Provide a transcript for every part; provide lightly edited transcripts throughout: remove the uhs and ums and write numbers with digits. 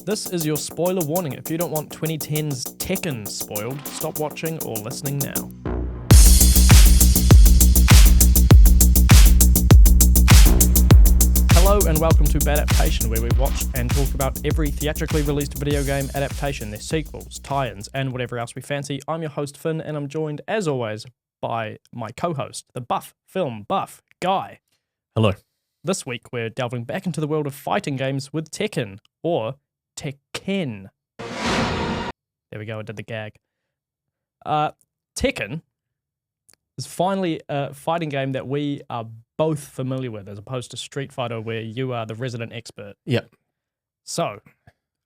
This is your spoiler warning. If you don't want 2010's Tekken spoiled, stop watching or listening now. Hello and welcome to Badaptation, where we watch and talk about every theatrically released video game adaptation, their sequels, tie-ins, and whatever else we fancy. I'm your host, Finn, and I'm joined, as always, by my co-host, the film buff, Guy. Hello. This week, we're delving back into the world of fighting games with Tekken, or Tekken. There we go, I did the gag. Tekken is finally a fighting game that we are both familiar with, as opposed to Street Fighter, where you are the resident expert. Yep. So,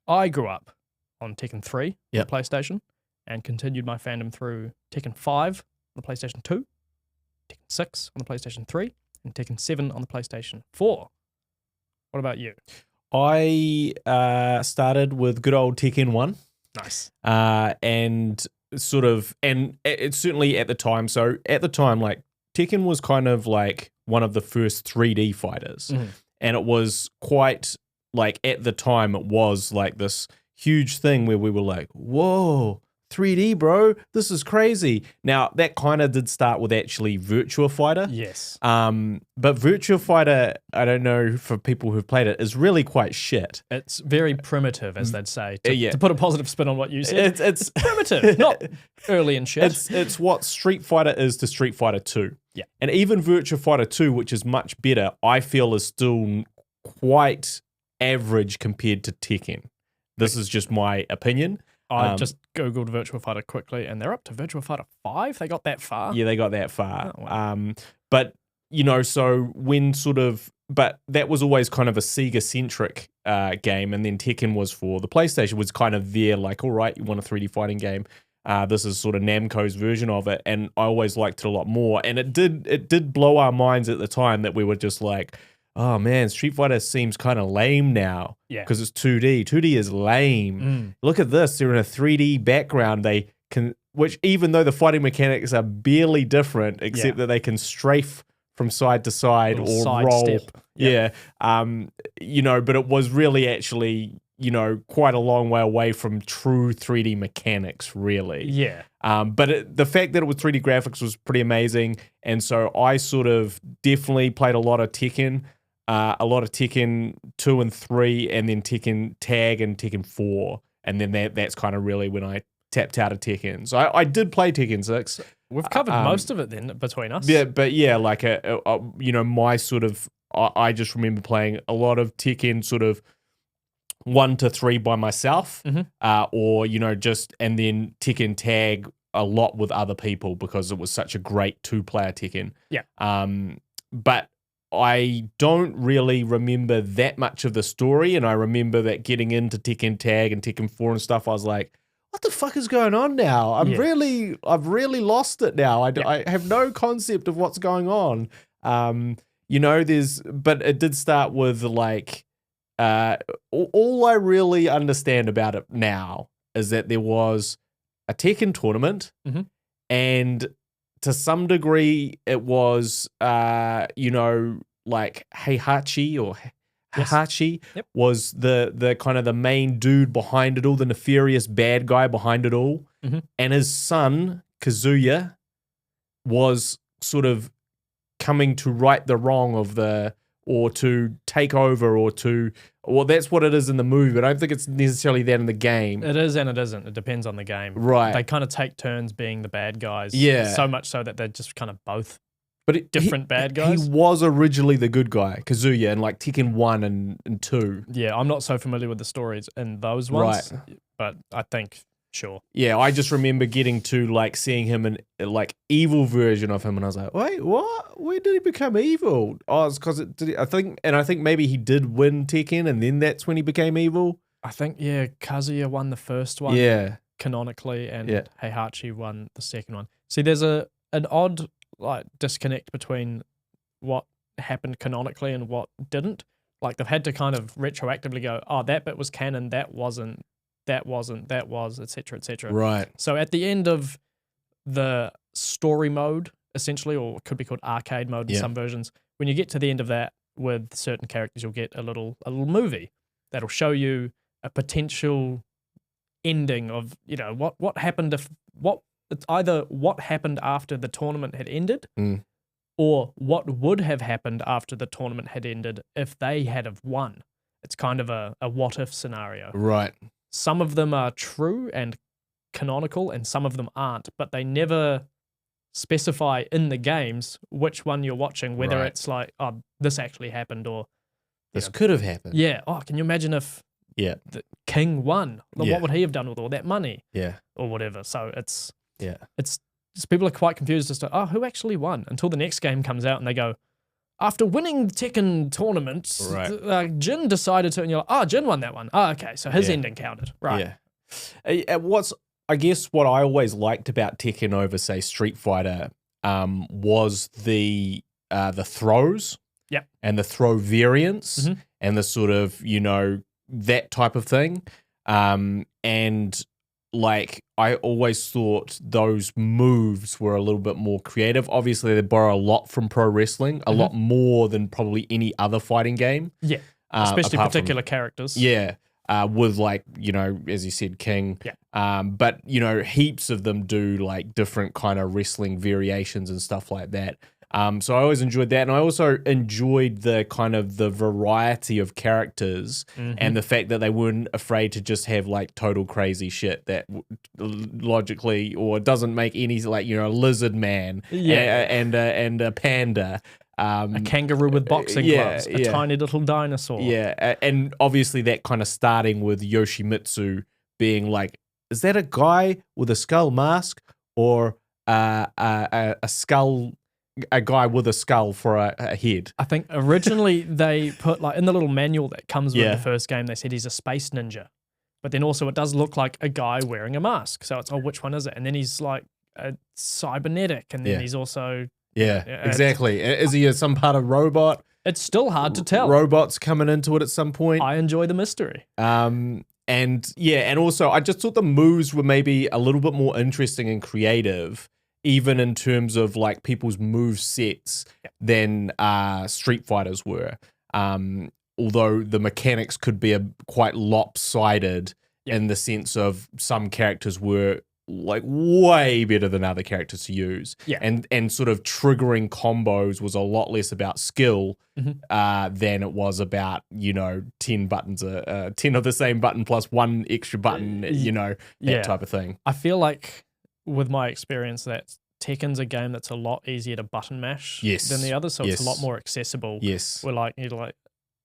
I grew up on Tekken 3 Yep. on the PlayStation, and continued my fandom through Tekken 5 on the PlayStation 2, Tekken 6 on the PlayStation 3, and Tekken 7 on the PlayStation 4. What about you? I started with good old Tekken 1. Nice. And it's certainly at the time. So at the time, like, Tekken was kind of like one of the first 3D fighters. Mhm. And it was quite, like, at the time, it was like this huge thing where we were like, whoa, 3D, bro, this is crazy. Now, that kind of did start with actually Virtua Fighter. Yes. But Virtua Fighter, I don't know for people who've played it, is really quite shit. It's very primitive, as they'd say, Yeah. to put a positive spin on what you said. It's primitive, not early and shit. It's what Street Fighter is to Street Fighter 2. Yeah. And even Virtua Fighter 2, which is much better, I feel is still quite average compared to Tekken. This is just my opinion. I just Googled Virtua Fighter quickly, and they're up to Virtua Fighter 5? They got that far? Yeah, they got that far. Oh, wow. But, you know, so when but that was always kind of a Sega-centric game, and then Tekken was for the PlayStation, was kind of there, like, all right, you want a 3D fighting game. This is sort of Namco's version of it, and I always liked it a lot more. And it did blow our minds at the time that we were just like, oh man, Street Fighter seems kind of lame now. Yeah. Because it's 2D. 2D is lame. Look at this. They're in a 3D background. Which even though the fighting mechanics are barely different, except that they can strafe from side to side or side roll. step. Yeah. You know, but it was really actually, you know, quite a long way away from true 3D mechanics, really. Yeah. But the fact that it was 3D graphics was pretty amazing. And so I sort of definitely played a lot of Tekken. A lot of Tekken 2 and 3, and then Tekken Tag and Tekken 4. And then that's kind of really when I tapped out of Tekken. So I did play Tekken 6. We've covered most of it then between us. Yeah, but yeah, like, you know, my sort of, I just remember playing a lot of Tekken sort of 1 to 3 by myself, or, you know, and then Tekken Tag a lot with other people because it was such a great 2-player Tekken. Yeah. But I don't really remember that much of the story, and I remember that getting into Tekken Tag and Tekken 4 and stuff, I was like, what the fuck is going on now? I've really lost it now. I have no concept of what's going on. You know, but it did start with like, all I really understand about it now is that there was a Tekken tournament, and to some degree it was, you know, like Heihachi or Hachi was the kind of the main dude behind it all, the nefarious bad guy behind it all. And his son, Kazuya, was sort of coming to right the wrong of or to take over, well, that's what it is in the movie, but I don't think it's necessarily that in the game. It is and it isn't. It depends on the game. Right. They kind of take turns being the bad guys. Yeah. So much so that they're just kind of both different bad guys. He was originally the good guy, Kazuya, in like Tekken 1 and 2. Yeah, I'm not so familiar with the stories in those ones, but I think, sure. Yeah, I just remember getting to like seeing him in like evil version of him, and I was like, wait, what? When did he become evil? Oh, it's because I think maybe he did win Tekken, and then that's when he became evil. I think, yeah, Kazuya won the first one. Yeah. Canonically, and Heihachi won the second one. See, there's an odd like disconnect between what happened canonically and what didn't. Like, they've had to kind of retroactively go, oh, that bit was canon, that wasn't, that was, etc., etc. Right. So at the end of the story mode, essentially, or it could be called arcade mode in some versions, when you get to the end of that with certain characters, you'll get a little movie that'll show you a potential ending of, you know, what happened if it's either what happened after the tournament had ended, or what would have happened after the tournament had ended if they had have won. It's kind of a what if scenario. Right. Some of them are true and canonical, and some of them aren't, but they never specify in the games which one you're watching, whether it's like, oh, this actually happened, or this could have happened. Yeah. Oh, can you imagine if the king won? What would he have done with all that money? Yeah. Or whatever. So it's just people are quite confused as to, oh, who actually won? Until the next game comes out and they go, after winning the Tekken tournament, Jin decided to, and you're like, oh, Jin won that one. Oh, okay, so his ending counted. Right. Yeah. I guess what I always liked about Tekken over, say, Street Fighter was the throws and the throw variants and the sort of, you know, that type of thing. And like, I always thought those moves were a little bit more creative. Obviously, they borrow a lot from pro wrestling, a lot more than probably any other fighting game. Yeah, especially particular characters. Yeah, with like, you know, as you said, King. Yeah. But, you know, heaps of them do like different kind of wrestling variations and stuff like that. So I always enjoyed that, and I also enjoyed the kind of the variety of characters and the fact that they weren't afraid to just have like total crazy shit that logically or doesn't make any, like, you know, a lizard man and a panda. A kangaroo with boxing gloves, a tiny little dinosaur. Yeah, and obviously that kind of starting with Yoshimitsu being like, is that a guy with a skull mask or a skull? A guy with a skull for a head. I think originally they put, like, in the little manual that comes with the first game, they said he's a space ninja. But then also it does look like a guy wearing a mask. So it's, oh, which one is it? And then he's like a cybernetic, and then he's also... Yeah, exactly. Is he some part of robot? It's still hard to tell. Robots coming into it at some point. I enjoy the mystery. And also I just thought the moves were maybe a little bit more interesting and creative, even in terms of like people's move sets than Street Fighters were. Although the mechanics could be quite lopsided in the sense of some characters were like way better than other characters to use. Yeah. And sort of triggering combos was a lot less about skill than it was about, you know, 10 buttons, 10 of the same button plus one extra button, you know, that type of thing. I feel like, with my experience, that Tekken's a game that's a lot easier to button mash than the others, so it's a lot more accessible. Yes. We're like, you're like,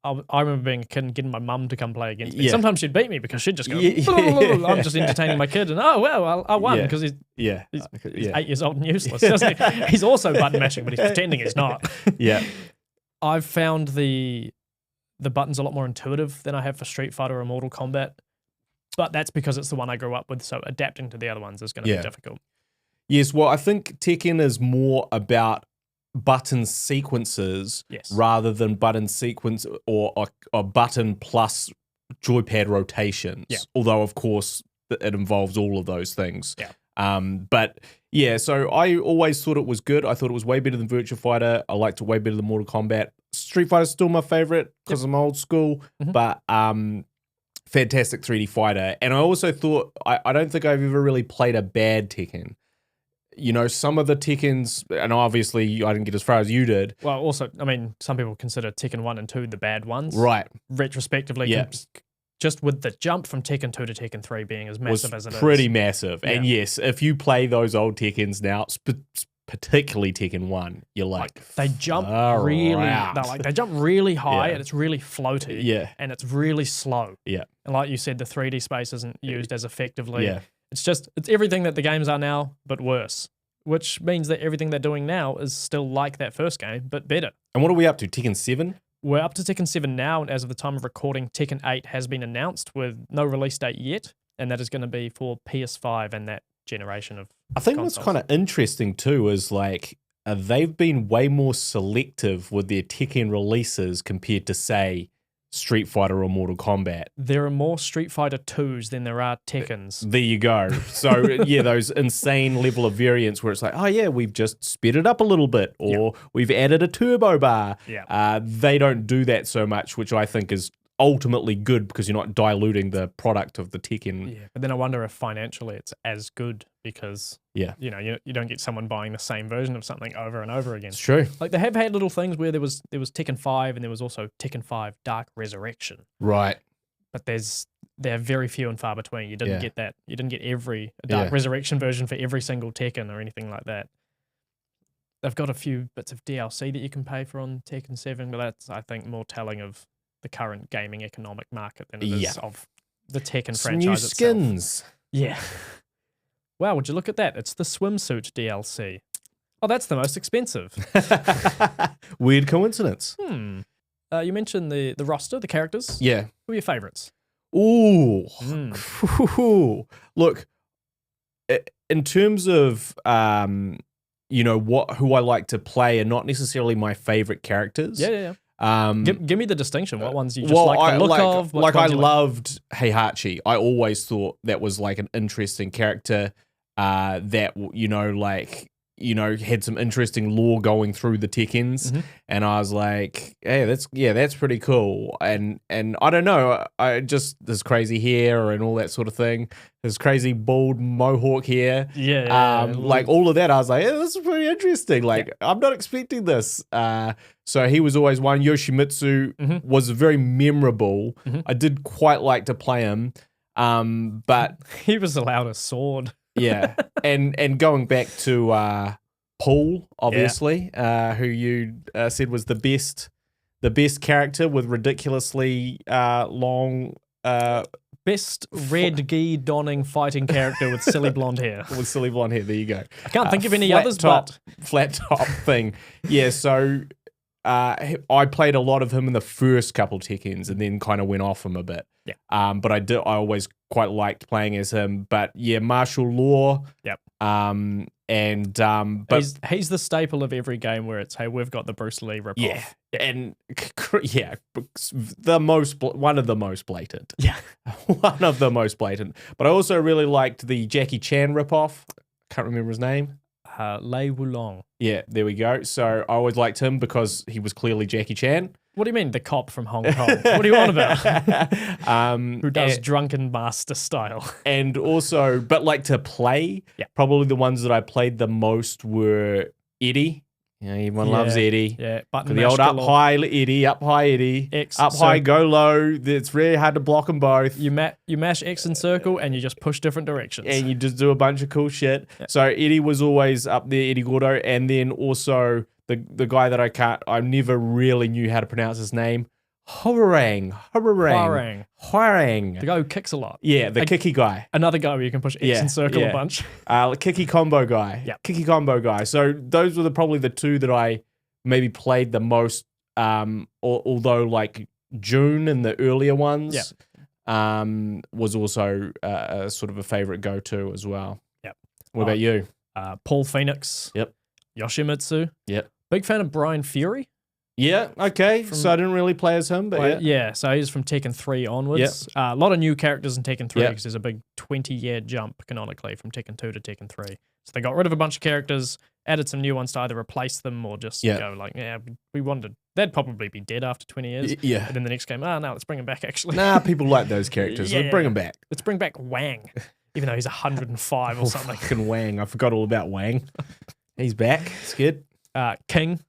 I remember being a kid and getting my mum to come play against me. Sometimes she'd beat me because she'd just go, I'm just entertaining my kid, and oh, well, I won because he's 8 years old and useless. He's also button mashing, but he's pretending he's not. Yeah. I've found the buttons a lot more intuitive than I have for Street Fighter or Mortal Kombat, but that's because it's the one I grew up with, so adapting to the other ones is going to be difficult. Yes, well, I think Tekken is more about button sequences rather than button sequence or a button plus joypad rotations. Yeah. Although, of course, it involves all of those things. Yeah. But yeah, so I always thought it was good. I thought it was way better than Virtua Fighter. I liked it way better than Mortal Kombat. Street Fighter's still my favorite because I'm old school, but fantastic 3D fighter. And I also thought, I don't think I've ever really played a bad Tekken. You know, some of the Tekkens, and obviously I didn't get as far as you did. Well, also, I mean, some people consider Tekken 1 and 2 the bad ones. Right. Retrospectively, just with the jump from Tekken 2 to Tekken 3 being as massive as it is. Pretty massive. Yeah. And yes, if you play those old Tekkens now, particularly Tekken 1, you're like they jump they jump really high and it's really floaty. And it's really slow. Yeah. And like you said, the 3D space isn't used as effectively. Yeah. It's everything that the games are now, but worse. Which means that everything they're doing now is still like that first game, but better. And what are we up to? Tekken 7? We're up to Tekken 7 now, and as of the time of recording, Tekken 8 has been announced with no release date yet, and that is going to be for PS5 and that generation of I think consoles. What's kind of interesting too is like they've been way more selective with their Tekken releases compared to, say, Street Fighter or Mortal Kombat. There are more Street Fighter 2s than there are Tekkens. There you go. So yeah, those insane level of variance where it's like, oh yeah, we've just sped it up a little bit, or we've added a turbo bar. Yeah. They don't do that so much, which I think is ultimately good because you're not diluting the product of the Tekken. Yeah, but then I wonder if financially it's as good because you don't get someone buying the same version of something over and over again. It's true. Like they have had little things where there was Tekken 5 and there was also Tekken 5 Dark Resurrection. Right. But they're very few and far between. You didn't get that. You didn't get every Dark Resurrection version for every single Tekken or anything like that. They've got a few bits of DLC that you can pay for on Tekken 7, but that's, I think, more telling of the current gaming economic market than it is of the Tekken Some franchise new itself. skins. Yeah. Wow, would you look at that? It's the swimsuit DLC. Oh, that's the most expensive. Weird coincidence. You mentioned the roster, the characters. Yeah. Who are your favorites? Ooh. Look, in terms of who I like to play and not necessarily my favorite characters. Yeah. Give me the distinction. What ones you just like the look of? I loved Heihachi. I always thought that was like an interesting character that had some interesting lore going through the Tekkens, and I was like, hey, that's pretty cool. And I don't know, I just this crazy hair and all that sort of thing, this crazy bald mohawk hair, like all of that. I was like, this is pretty interesting. Like I'm not expecting this. So he was always one. Yoshimitsu was very memorable. I did quite like to play him, but he was allowed a sword. Yeah, and going back to Paul, obviously, who you said was the best character with ridiculously long, best red gi donning fighting character with silly blonde hair. With silly blonde hair, there you go. I can't think of any others, but flat top thing. Yeah, so I played a lot of him in the first couple Tekkens, and then kind of went off him a bit. Yeah. But I always quite liked playing as him. But yeah, martial law. Yep. But he's the staple of every game where it's, hey, we've got the Bruce Lee ripoff. Yeah, and one of the most blatant. Yeah, one of the most blatant. But I also really liked the Jackie Chan ripoff. Can't remember his name. Lei Wulong. Yeah, there we go. So I always liked him because he was clearly Jackie Chan. What do you mean, the cop from Hong Kong? What do you want about? Who does drunken master style? And also, but like to play, probably the ones that I played the most were Eddie. Everyone loves Eddie. Yeah, the old up high Eddie, up high Eddie, high, go low. It's really hard to block them both. You mash X and circle, and you just push different directions. And you just do a bunch of cool shit. Yeah. So Eddie was always up there, Eddie Gordo, and then also the guy that I never really knew how to pronounce his name. Hwarang. The guy who kicks a lot. Yeah, the kicky guy. Another guy where you can push X and circle a bunch. Kicky combo guy. Yeah. Kicky combo guy. So those were probably the two that I maybe played the most, although like June and the earlier ones was also sort of a favorite go-to as well. Yep. What about you? Paul Phoenix. Yep. Yoshimitsu. Yep. Big fan of Brian Fury. Yeah, okay. So I didn't really play as him, but so he's from Tekken 3 onwards. A lot of new characters in Tekken 3 because there's a big 20-year jump canonically from Tekken 2 to Tekken 3. So they got rid of a bunch of characters, added some new ones to either replace them or just go like, we wanted... They'd probably be dead after 20 years. Yeah. And then the next game, no, let's bring them back actually. Nah, people like those characters. Let's bring them back. Let's bring back Wang, even though he's 105 or something. Fucking Wang. I forgot all about Wang. He's back. It's good. King.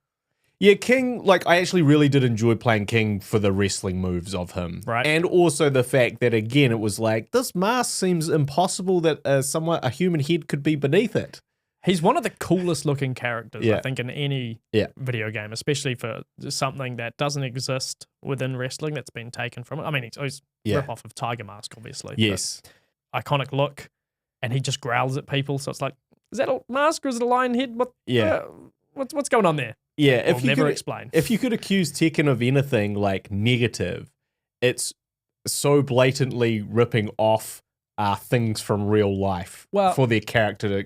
Yeah, King, like, I actually really did enjoy playing King for the wrestling moves of him. Right. And also the fact that, again, it was like, this mask seems impossible that a human head could be beneath it. He's one of the coolest looking characters, I think, in any video game, especially for something that doesn't exist within wrestling that's been taken from it. I mean, he's rip-off of Tiger Mask, obviously. Yes. Iconic look, and he just growls at people, so it's like, is that a mask or is it a lion head? What's going on there? Yeah, I'll never explain. If you could accuse Tekken of anything like negative, it's so blatantly ripping off things from real life for their character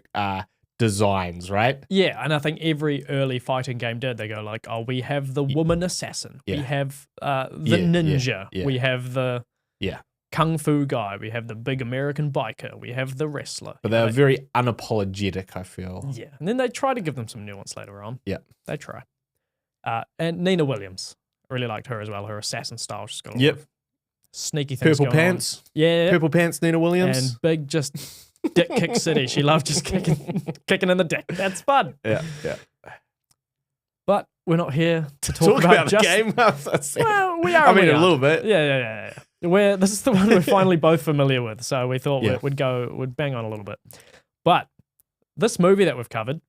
designs, right? Yeah, and I think every early fighting game did. They go like, oh, we have the woman assassin. We have the ninja. We have the kung fu guy. We have the big American biker. We have the wrestler. But they're very unapologetic, I feel. Yeah, and then they try to give them some nuance later on. Yeah. They try. And Nina Williams. I really liked her as well. Her assassin style. She's got sneaky things Purple going Pants. on. Yeah. Purple Pants, Nina Williams. And big just dick kick city. She loved just kicking in the dick. That's fun. Yeah. But we're not here to talk about the just game. Well, we are. I mean, a little bit. Yeah. This is the one we're finally both familiar with, so we thought we'd bang on a little bit. But this movie that we've covered,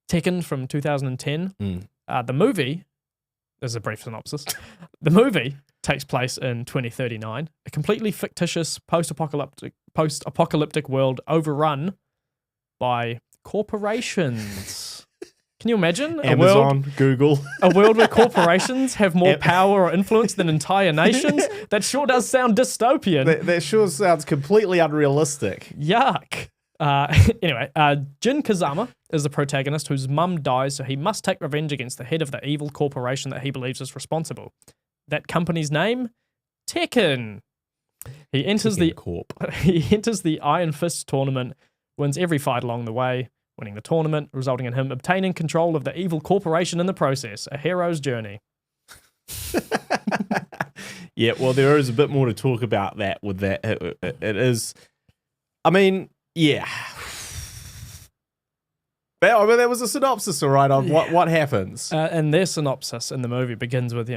Tekken from 2010, the movie, there's a brief synopsis. The movie takes place in 2039, a completely fictitious post-apocalyptic world overrun by corporations. Can you imagine Amazon, Google, a world where corporations have more power or influence than entire nations? That sure does sound dystopian. That sure sounds completely unrealistic. Yuck. Anyway, Jin Kazama is the protagonist whose mum dies, so he must take revenge against the head of the evil corporation that he believes is responsible. That company's name? Tekken. He enters the Iron Fist tournament, wins every fight along the way, winning the tournament, resulting in him obtaining control of the evil corporation in the process. A hero's journey. Yeah, well, there is a bit more to talk about that with that. It is, I mean, yeah. That was a synopsis, all right, on what happens. And their synopsis in the movie begins with,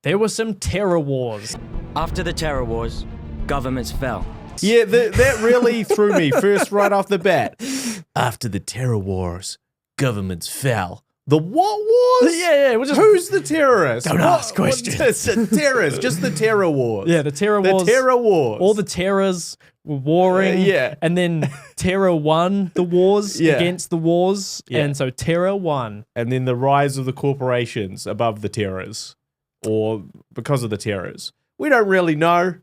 there were some terror wars. After the terror wars, governments fell. Yeah, that really threw me first right off the bat. After the terror wars, governments fell. The what wars? Yeah. Who's the terrorist? Don't ask questions. It's a terrorist, just the terror wars. Yeah, the terror wars. The terror wars. All the terrors were warring. And then terror won the wars against the wars. Yeah. And so terror won. And then the rise of the corporations above the terrors. Or because of the terrors. We don't really know.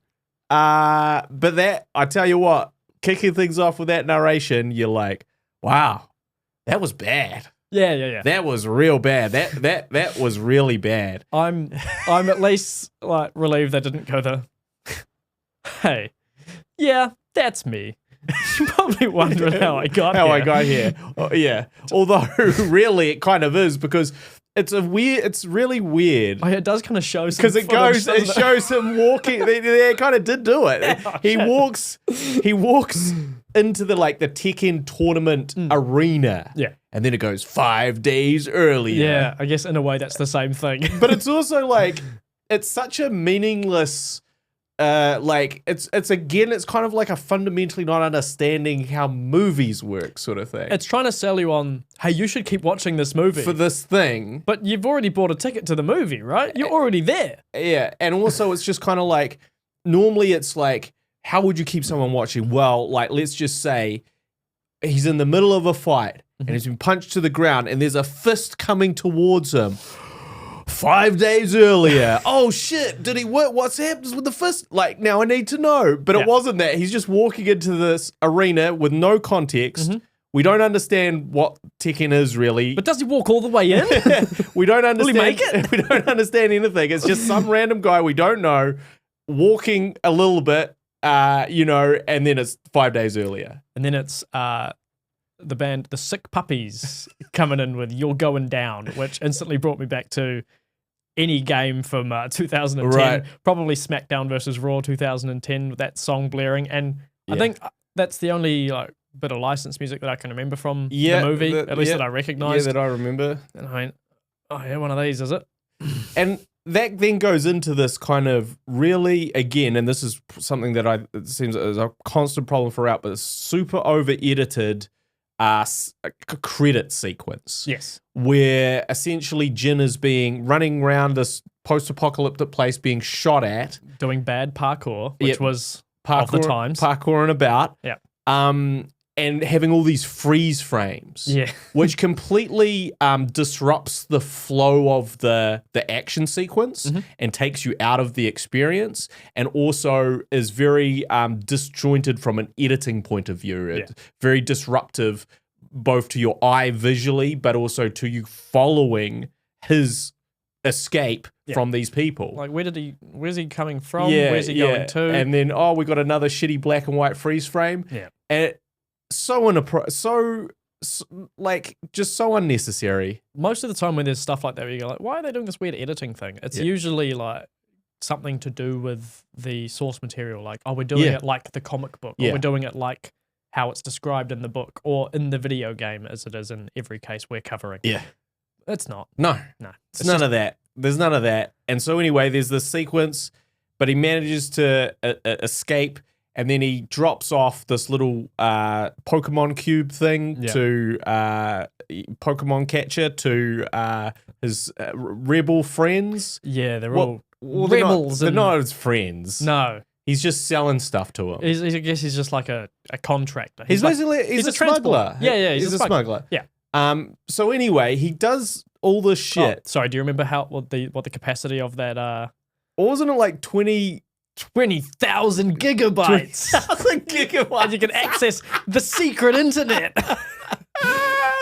But that, I tell you what, kicking things off with that narration, you're like, wow, that was bad. Yeah. That was real bad. That was really bad. I'm at least like relieved they didn't go the hey, yeah, that's me. You're probably wondering how I got here. Yeah. Although really it kind of is, because it's really weird. Oh, yeah, it does kind of show some because it shows him walking. They kind of did do it. He walks into the Tekken tournament arena. Yeah. And then it goes 5 days earlier. Yeah, I guess in a way that's the same thing. But it's also it's such a meaningless it's kind of like a fundamentally not understanding how movies work sort of thing. It's trying to sell you on, hey, you should keep watching this movie. For this thing. But you've already bought a ticket to the movie, right? You're already there. Yeah, and also it's just kind of normally it's how would you keep someone watching? Well, let's just say he's in the middle of a fight and he's been punched to the ground and there's a fist coming towards him. 5 days earlier. Oh shit, did he work? What's happened with the fist? Now I need to know. But it wasn't that. He's just walking into this arena with no context. We don't understand what Tekken is really. But does he walk all the way in? We don't understand. Will he make it? We don't understand anything. It's just some random guy we don't know walking a little bit, and then it's 5 days earlier. And then it's the band The Sick Puppies coming in with You're Going Down, which instantly brought me back to any game from 2010. Right. Probably SmackDown versus Raw 2010 with that song blaring. And I think that's the only bit of licensed music that I can remember from the movie, at least that I recognize. Yeah, that I remember. And I went, oh yeah, one of these, is it? And that then goes into this kind of really, again, and this is something that it seems is a constant problem throughout, but it's super over-edited credit sequence. Yes. Where essentially Jin is running around this post-apocalyptic place being shot at. Doing bad parkour, which was of the times. Parkour and about. Yeah. And having all these freeze frames. Yeah. Which completely disrupts the flow of the action sequence and takes you out of the experience, and also is very disjointed from an editing point of view. It's very disruptive both to your eye visually, but also to you following his escape from these people. Where's he coming from? Where's he going to? And then, we got another shitty black and white freeze frame. Yeah. And just so unnecessary. Most of the time when there's stuff like that, where you go why are they doing this weird editing thing? It's usually something to do with the source material. Like, oh, we're doing it like the comic book, or we're doing it like how it's described in the book or in the video game, as it is in every case we're covering. Yeah. It's not. No. It's none of that. There's none of that. And so anyway, there's this sequence, but he manages to escape, and then he drops off this little Pokemon cube thing to Pokemon catcher to his rebel friends. Yeah, they're all rebels. They're not his friends. No. He's just selling stuff to him. I guess he's just like a contractor. He's basically he's a smuggler. Yeah, he's a smuggler. Yeah. So anyway, he does all this shit. Oh, sorry, do you remember what the capacity of that? Or wasn't it like 20,000 gigabytes? 20,000 gigabytes. And you can access the secret internet.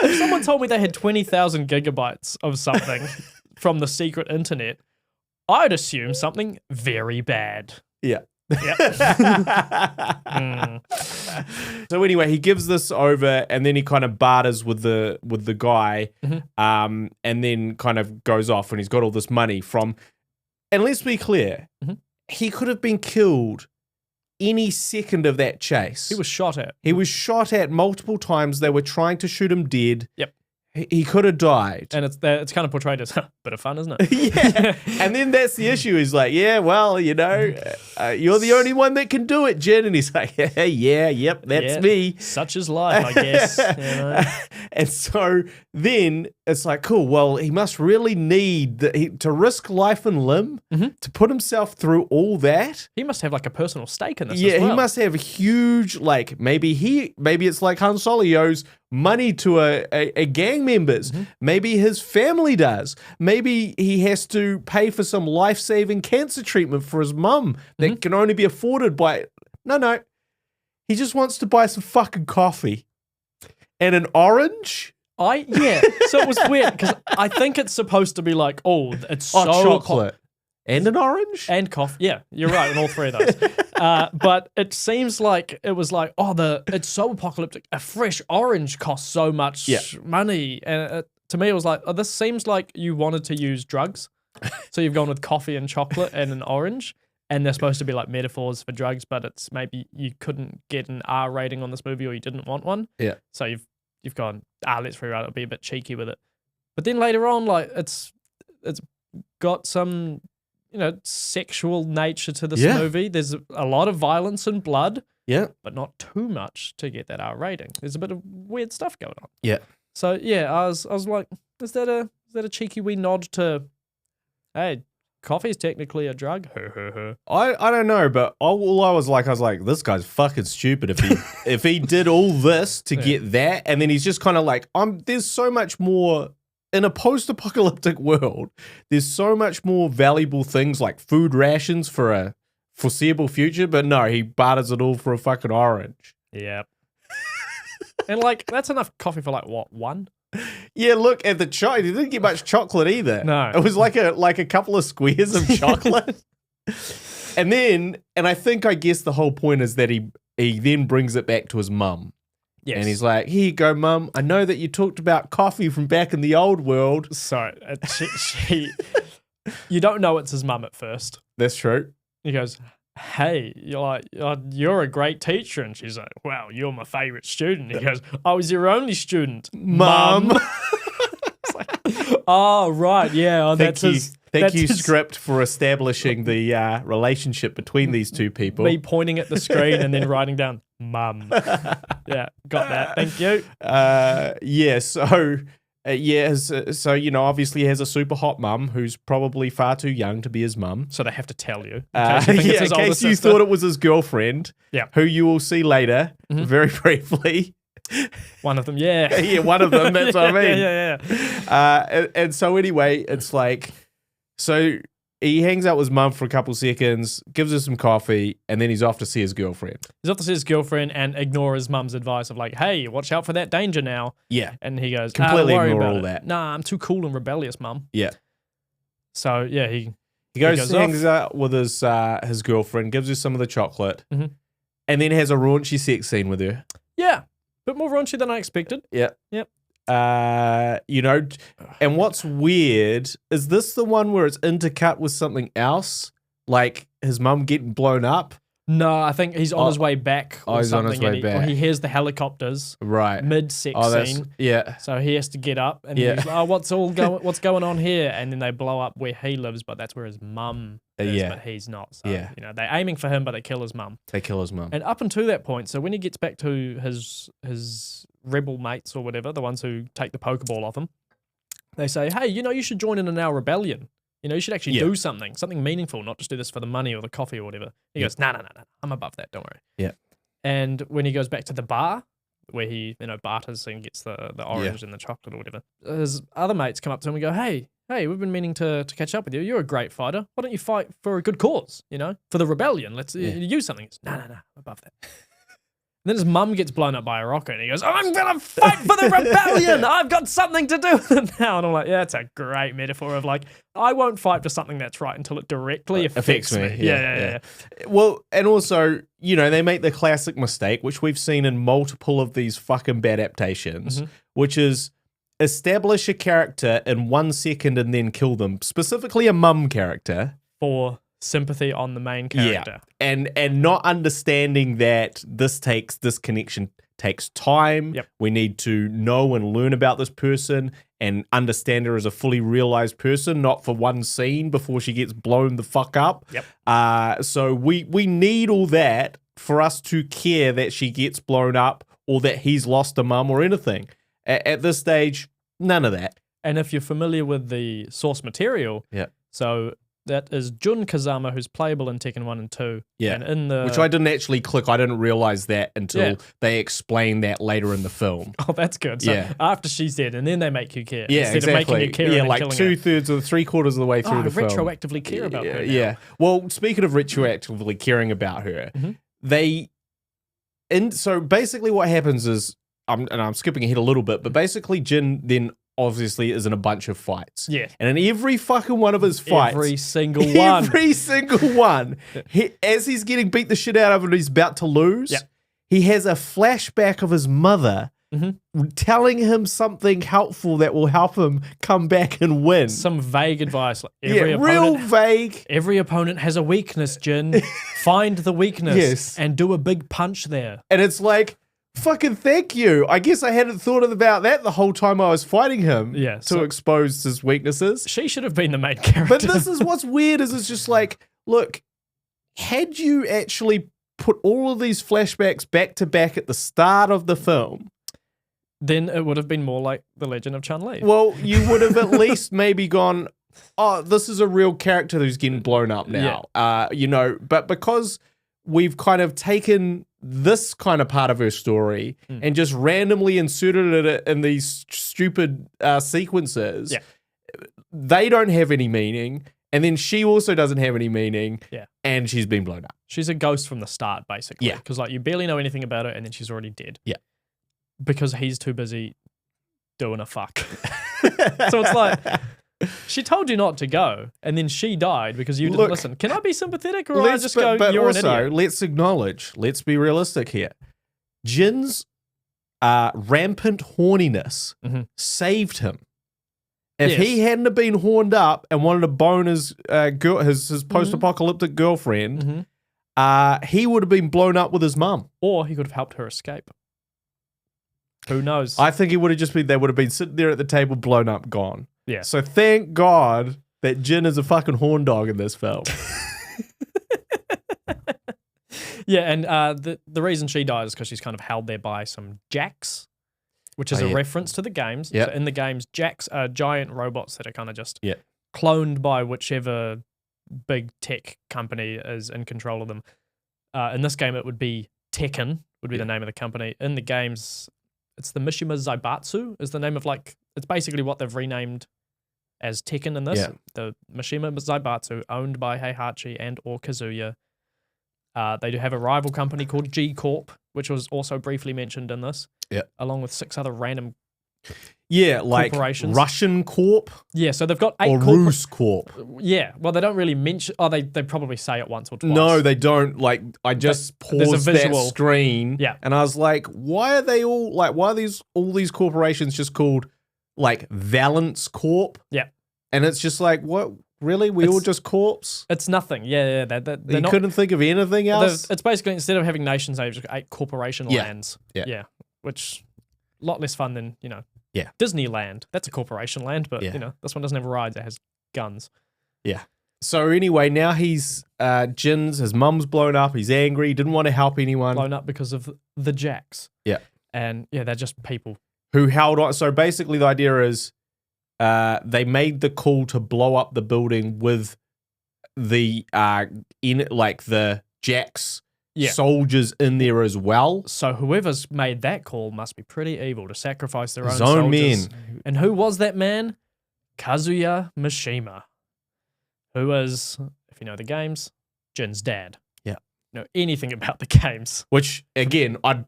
If someone told me they had 20,000 gigabytes of something from the secret internet, I'd assume something very bad. Yeah. Yep. So anyway, he gives this over, and then he kind of barters with the guy, and then kind of goes off, and he's got all this money from. And let's be clear, he could have been killed any second of that chase. He was shot at. He was shot at multiple times. They were trying to shoot him dead. Yep. He could have died. And it's kind of portrayed as a bit of fun, isn't it? Yeah. And then that's the issue. He's like, yeah, well, you're the only one that can do it, Jen. And he's like, that's me. Such is life, I guess. And so then it's like, cool, well, he must really need to risk life and limb to put himself through all that. He must have like a personal stake in this Yeah, as well. he must have a huge, like, maybe it's like Han Solo, he owes money to a gang members. Maybe his family does. Maybe he has to pay for some life-saving cancer treatment for his mum that can only be afforded by... No. He just wants to buy some fucking coffee. And an orange? So it was weird, because I think it's supposed to be like, it's so chocolate. And an orange? And coffee. Yeah, you're right on all three of those. But it seems like it was like, it's so apocalyptic. A fresh orange costs so much money. And to me, it was like, this seems like you wanted to use drugs. So you've gone with coffee and chocolate and an orange. And they're supposed to be like metaphors for drugs, but it's maybe you couldn't get an R rating on this movie, or you didn't want one. Yeah. So you've gone, let's rewrite it, be a bit cheeky with it. But then later on, like it's got some, sexual nature to this movie. There's a lot of violence and blood. Yeah. But not too much to get that R rating. There's a bit of weird stuff going on. Yeah. So I was like, is that a cheeky wee nod to, hey, coffee's technically a drug? I don't know, but all I was like, this guy's fucking stupid if he did all this to get that, and then he's just kind of like, there's so much more in a post-apocalyptic world. There's so much more valuable things like food rations for a foreseeable future, but no, he barters it all for a fucking orange. Yep. And like, that's enough coffee for like what, one? Yeah, look at the chocolate. He didn't get much chocolate either. No. It was like a couple of squares of chocolate. And I guess the whole point is that he then brings it back to his mum. Yes. And he's like, here you go, Mum. I know that you talked about coffee from back in the old world. So you don't know it's his mum at first. That's true. He goes, hey, you're a great teacher. And she's like, wow, you're my favorite student. He goes, I was your only student, Mum. It's like, oh, right, yeah. Thank you, script, for establishing the relationship between these two people. Me pointing at the screen and then writing down, Mum. Yeah, got that. Thank you. So obviously he has a super hot mum who's probably far too young to be his mum. So they have to tell you. In case you thought it was his girlfriend, who you will see later, very briefly. One of them, yeah. Yeah, one of them, that's what I mean. Yeah. And so anyway, it's like, so he hangs out with his mum for a couple seconds, gives her some coffee, and then he's off to see his girlfriend. He's off to see his girlfriend and ignore his mum's advice of like, hey, watch out for that danger now. Yeah. And he goes, completely don't worry ignore about all it. that. Nah, I'm too cool and rebellious, Mum. Yeah. So yeah, he goes hangs out with his girlfriend, gives her some of the chocolate, and then has a raunchy sex scene with her. Yeah. Bit more raunchy than I expected. Yeah. Yep. And what's weird is this the one where it's intercut with something else Like his mum getting blown up? No, I think he's on his way back or he's on something. his way back. Or he hears the helicopters Right. mid-sex scene. Yeah. So he has to get up and he's like, what's going on here? And then they blow up where he lives, but that's where his mum is, but he's not. So, they're aiming for him, but they kill his mum. They kill his mum. And up until that point, so when he gets back to his rebel mates or whatever, the ones who take the Pokeball off him, they say, hey, you should join in our rebellion. You should actually do something meaningful, not just do this for the money or the coffee or whatever. He goes, no, I'm above that, don't worry. Yeah. And when he goes back to the bar, where he, barters and gets the orange and the chocolate or whatever, his other mates come up to him and go, hey, we've been meaning to catch up with you. You're a great fighter. Why don't you fight for a good cause, for the rebellion? Let's use something. No, I'm above that. And then his mum gets blown up by a rocket and he goes, I'm going to fight for the rebellion. I've got something to do with it now. And I'm like, yeah, it's a great metaphor of like, I won't fight for something that's right until it directly affects me. Yeah. Well, and also, they make the classic mistake, which we've seen in multiple of these fucking badaptations, which is establish a character in 1 second and then kill them, specifically a mum character. For sympathy on the main character. And not understanding that this connection takes time. Yep. We need to know and learn about this person and understand her as a fully realized person, not for one scene before she gets blown the fuck up. Yep. So we need all that for us to care that she gets blown up or that he's lost a mum or anything. At this stage, none of that. And if you're familiar with the source material, so that is Jun Kazama, who's playable in Tekken 1 and 2. Yeah, and which I didn't actually click. I didn't realize that until they explain that later in the film. Oh, that's good. So after she's dead, and then they make you care. Yeah, instead of making you care and like killing 2/3 or 3/4 of the way through the film. I retroactively care about her now. Yeah. Well, speaking of retroactively caring about her, so basically what happens is, I'm skipping ahead a little bit, but basically Jin then obviously is in a bunch of fights. Yeah. And in every fucking one of his fights. Every single one. As he's getting beat the shit out of and he's about to lose, he has a flashback of his mother telling him something helpful that will help him come back and win. Some vague advice. Like real vague. Every opponent has a weakness, Jin. Find the weakness and do a big punch there. And it's like, fucking thank you. I guess I hadn't thought about that the whole time I was fighting him to expose his weaknesses. She should have been the main character. But this is what's weird is it's just like, look, had you actually put all of these flashbacks back to back at the start of the film, then it would have been more like The Legend of Chun-Li. Well, you would have at least maybe gone, oh, this is a real character who's getting blown up now. But because we've kind of taken this kind of part of her story and just randomly inserted it in these stupid sequences, they don't have any meaning. And then she also doesn't have any meaning. Yeah. And she's been blown up. She's a ghost from the start, basically. Yeah. Because you barely know anything about her and then she's already dead. Yeah. Because he's too busy doing a fuck. So it's like, she told you not to go, and then she died because you didn't listen. Can I be sympathetic, or I just go, you're an idiot? Let's acknowledge, let's be realistic here. Jin's rampant horniness saved him. If he hadn't have been horned up and wanted to bone his his post-apocalyptic girlfriend, he would have been blown up with his mum. Or he could have helped her escape. Who knows? I think it would have just been, they would have been sitting there at the table, blown up, gone. Yeah. So thank God that Jin is a fucking horn dog in this film. Yeah, and the reason she dies is because she's kind of held there by some jacks, which is a reference to the games. Yep. So in the games, jacks are giant robots that are kind of just cloned by whichever big tech company is in control of them. In this game, it would be Tekken, would be the name of the company. In the games, it's the Mishima Zaibatsu is the name of, like, it's basically what they've renamed as Tekken in this. Yeah. The Mishima Zaibatsu, owned by Heihachi and or Kazuya. They do have a rival company called G Corp, which was also briefly mentioned in this. Yeah. Along with 6 other random like corporations. Russian Corp. Yeah, so they've got 8 or Rus Corp. Yeah, well, they don't really mention. Oh, they probably say it once or twice. No, they don't. Like, I just paused that screen. Yeah. And I was like, why are they all like? Why are all these corporations just called like Valence Corp? Yeah. And it's just like, what really? We all just corpse? It's nothing. Yeah. They're You not, couldn't think of anything else? it's basically, instead of having nations, they've just got 8 corporation Yeah. lands. Yeah. Which, a lot less fun than, Yeah. Disneyland. That's a corporation land, but, Yeah. this one doesn't have rides. It has guns. Yeah. So anyway, now he's, his mum's blown up. He's angry. He didn't want to help anyone. Blown up because of the Jacks. Yeah. And, they're just people. Who held on. So basically the idea is they made the call to blow up the building with the the Jacks soldiers in there as well. So whoever's made that call must be pretty evil to sacrifice their own His own soldiers. men. And who was that man? Kazuya Mishima, who was, if you know the games, Jin's dad. Yeah. Know anything about the games? Which again, I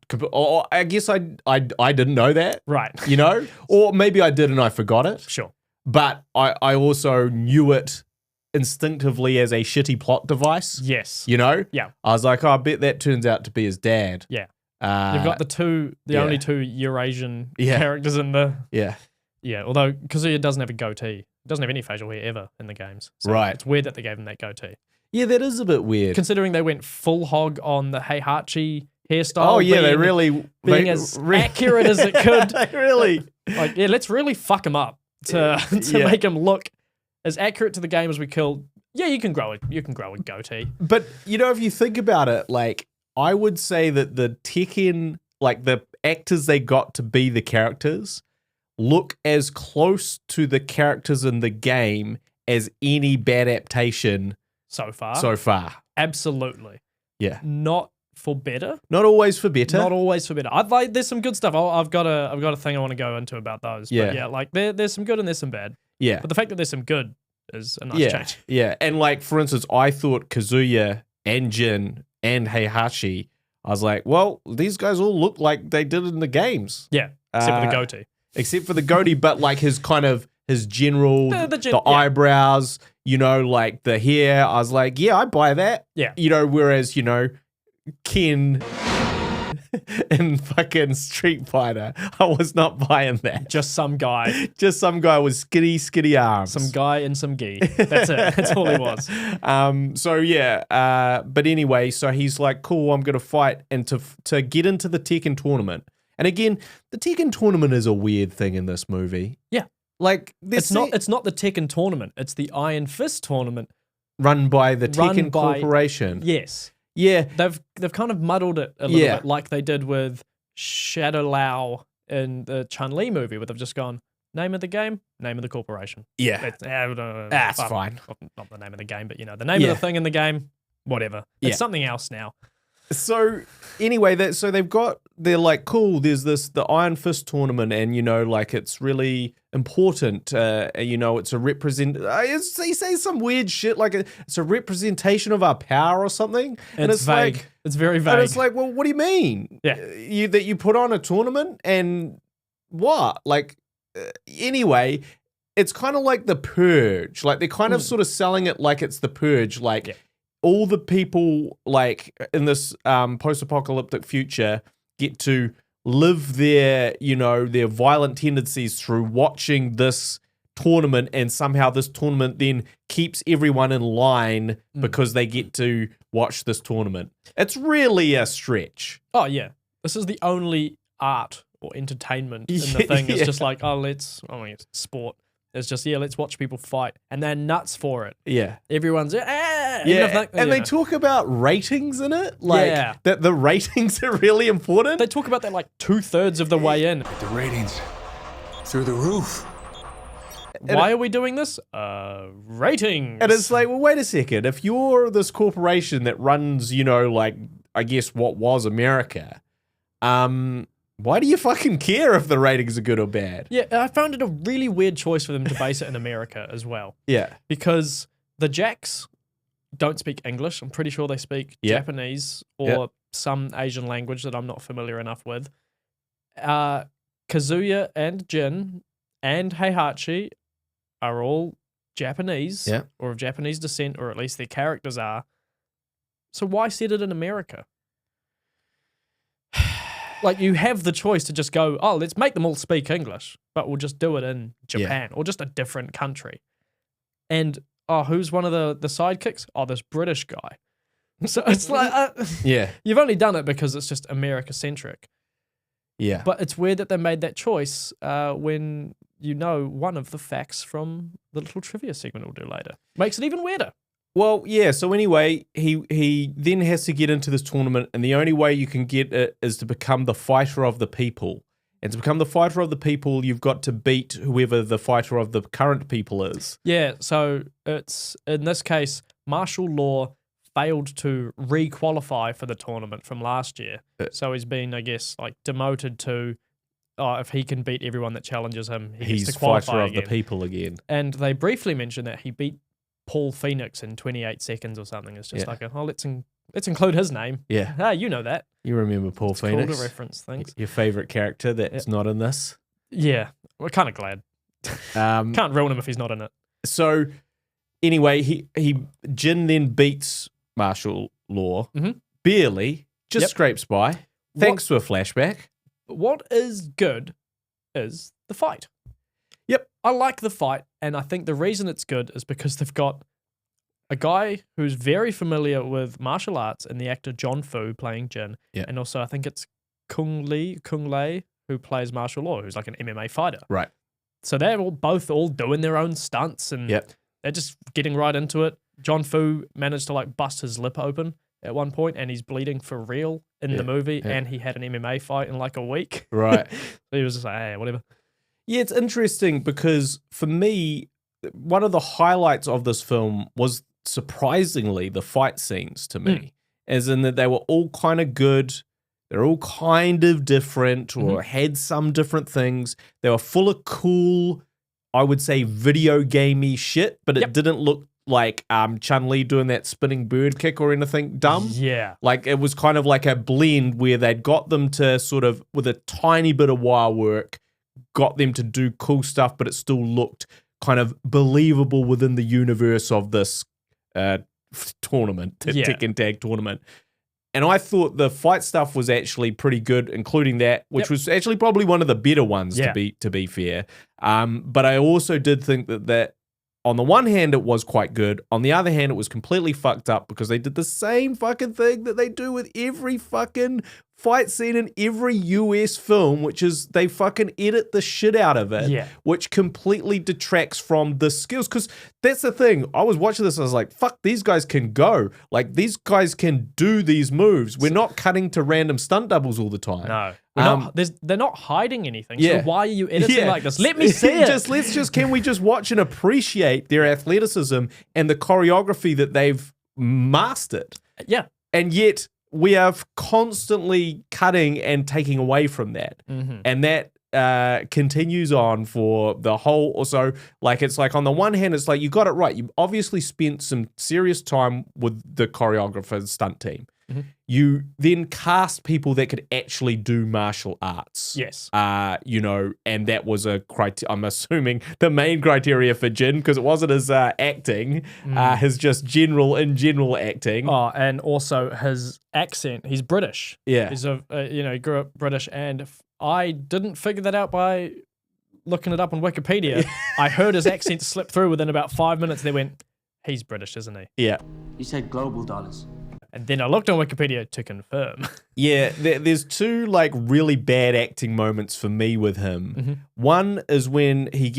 guess I didn't know that. Right. Or maybe I did and I forgot it. Sure. But I also knew it instinctively as a shitty plot device. Yes. Yeah. Yeah. I was like, I bet that turns out to be his dad. Yeah. You've got the only 2 Eurasian characters in the. Yeah. Yeah. Although Kazuya doesn't have a goatee. Doesn't have any facial hair ever in the games. So right. It's weird that they gave him that goatee. Yeah, that is a bit weird. Considering they went full hog on the Heihachi hairstyle. Oh, yeah, they really. Being as accurate as it could. They really. Let's really fuck him up to make him look as accurate to the game as we could. Yeah, you can grow a goatee. But, if you think about it, I would say that the Tekken, the actors they got to be the characters look as close to the characters in the game as any badaptation so far. Absolutely. Yeah. Not for better. Not always for better. Not always for better. There's some good stuff. I've got a thing I want to go into about those. Yeah. But yeah, there's some good and there's some bad. Yeah. But the fact that there's some good is a nice change. Yeah. And for instance, I thought Kazuya and Jin and Heihachi, I was like, well, these guys all look like they did in the games. Yeah. Except for the goatee. Except for the goatee, but his kind of his general the eyebrows, the hair. I was like, yeah, I buy that. Yeah. Whereas, Ken in fucking Street Fighter, I was not buying that. Just some guy. Just some guy with skinny arms. Some guy in some gi. That's it. That's all he was. But anyway, so he's like, cool, I'm gonna fight and to get into the Tekken tournament. And again, the Tekken tournament is a weird thing in this movie. Yeah. It's not the Tekken tournament. It's the Iron Fist tournament. Run by the Tekken Corporation. Yes. Yeah. They've kind of muddled it a little bit like they did with Shadow Lao in the Chun-Li movie, where they've just gone, name of the game, name of the corporation. Yeah. That's fine. Not the name of the game, but the name of the thing in the game, whatever. It's something else now. So anyway, they're like, cool, there's the Iron Fist tournament and, it's really important. It's a he says some weird shit like it's a representation of our power or something. And it's vague. It's very vague. And it's like, well, what do you mean? Yeah. That you put on a tournament and what? Anyway, it's kind of like the Purge. They're kind of sort of selling it like it's the Purge. All the people in this post-apocalyptic future get to live their violent tendencies through watching this tournament, and somehow this tournament then keeps everyone in line because they get to watch this tournament. It's really a stretch. Oh yeah, this is the only art or entertainment in the thing. It's just it's sport. It's just, let's watch people fight. And they're nuts for it. Yeah. Everyone's, and they talk about ratings in it. That the ratings are really important. They talk about that 2/3 of the way in. The ratings through the roof. Why are we doing this? Ratings. And it's like, well, wait a second. If you're this corporation that runs, I guess what was America, why do you fucking care if the ratings are good or bad? Yeah, I found it a really weird choice for them to base it in America as well. Yeah. Because the Jacks don't speak English. I'm pretty sure they speak Japanese or some Asian language that I'm not familiar enough with. Kazuya and Jin and Heihachi are all Japanese or of Japanese descent, or at least their characters are. So why set it in America? You have the choice to just go, let's make them all speak English, but we'll just do it in Japan or just a different country. And oh, who's one of the sidekicks? Oh, this British guy. So it's like, Yeah. you've only done it because it's just America-centric. Yeah. But it's weird that they made that choice when you know one of the facts from the little trivia segment we'll do later. Makes it even weirder. Well, yeah, so anyway, he then has to get into this tournament, and the only way you can get it is to become the fighter of the people. And to become the fighter of the people, you've got to beat whoever the fighter of the current people is. Yeah, so it's, in this case, martial law failed to re-qualify for the tournament from last year. So he's been, I guess, like demoted to, if he can beat everyone that challenges him, he's to qualify fighter of again. the people again. And they briefly mentioned that he beat Paul Phoenix in 28 seconds or something. It's just like, let's include his name. Yeah. Ah, you know that. You remember Paul It's Phoenix? cool to reference things. Your favorite character that's not in this? Yeah, we're kind of glad. Can't ruin him if he's not in it. So anyway, Jin then beats martial law, barely, just scrapes by, thanks to a flashback. What is good is the fight. Yep. I like the fight, and I think the reason it's good is because they've got a guy who's very familiar with martial arts in the actor John Fu playing Jin, and also I think it's Kung Lei, who plays martial law, who's like an MMA fighter. Right. So they're both doing their own stunts, and they're just getting right into it. John Fu managed to like bust his lip open at one point, and he's bleeding for real in the movie, and he had an MMA fight in like a week. Right. So he was just like, hey, whatever. Yeah, it's interesting because for me, one of the highlights of this film was surprisingly the fight scenes to me, as in that they were all kind of good. They're all kind of different or had some different things. They were full of cool, I would say, video gamey shit, but it didn't look like Chun-Li doing that spinning bird kick or anything dumb. Yeah. Like it was kind of like a blend where they'd got them to sort of, with a tiny bit of wire work, got them to do cool stuff, but it still looked kind of believable within the universe of this tournament, Tekken Tag tournament. And I thought the fight stuff was actually pretty good, including that, which was actually probably one of the better ones to be fair. But I also did think that on the one hand, it was quite good. On the other hand, it was completely fucked up because they did the same fucking thing that they do with every fucking fight scene in every US film, which is they fucking edit the shit out of it, which completely detracts from the skills. Because that's the thing. I was watching this, I was like, fuck, these guys can go. Like, these guys can do these moves. We're not cutting to random stunt doubles all the time. No. They're not hiding anything. So why are you editing like this? Let me see it. Can we just watch and appreciate their athleticism and the choreography that they've mastered? Yeah. And yet we are constantly cutting and taking away from that. And that continues on for the whole, also, like, it's like on the one hand, it's like, you got it right. You obviously spent some serious time with the choreographer stunt team. You then cast people that could actually do martial arts. Yes. You know, and that was I'm assuming the main criteria for Jin, because it wasn't his acting, his just general acting. Oh, and also his accent. He's British. Yeah. He's he grew up British, and I didn't figure that out by looking it up on Wikipedia. I heard his accent slip through within about 5 minutes. They went, he's British, isn't he? Yeah. You said global dollars. And then I looked on Wikipedia to confirm. Yeah, there's two like really bad acting moments for me with him. One is when he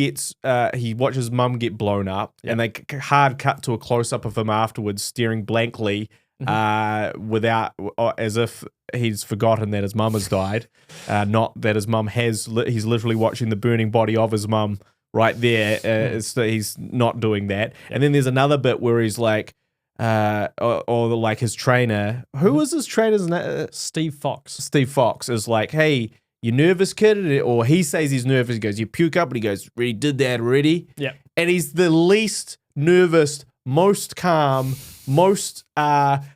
watches mum get blown up, and they hard cut to a close up of him afterwards, staring blankly, without, as if he's forgotten that his mum has died, not that his mum has. He's literally watching the burning body of his mum right there. So he's not doing that. And then there's another bit where he's like, or like his trainer. Who was his trainer's name? Steve Fox. Steve Fox is like, hey, you nervous, kid? Or he says he's nervous. He goes, you puke up, and he goes, really did that already? Yeah. And he's the least nervous, most calm, most, like,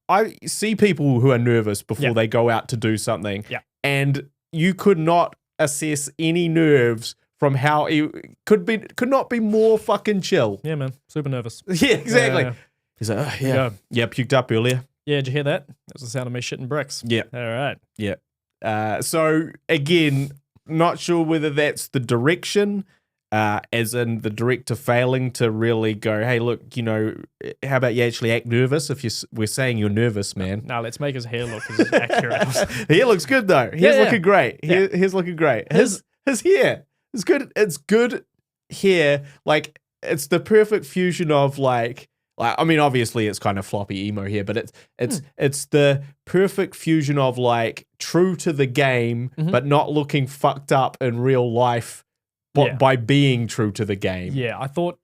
I see people who are nervous before they go out to do something. Yeah. And you could not assess any nerves from how he could not be more fucking chill. Yeah, man. Super nervous. Yeah, exactly. He's like, oh, yeah, puked up earlier. Yeah, did you hear that? That was the sound of me shitting bricks. Yeah. All right. Yeah. So, again, not sure whether that's the direction as in the director failing to really go, hey, look, how about you actually act nervous if we're saying you're nervous, man. No, let's make his hair look as accurate. Hair looks good, though. Hair's looking great. Hair's looking great. His hair is good. It's good hair. Like, it's the perfect fusion of, I mean, obviously it's kind of floppy emo hair, but it's the perfect fusion of, true to the game, but not looking fucked up in real life. By being true to the game. Yeah, I thought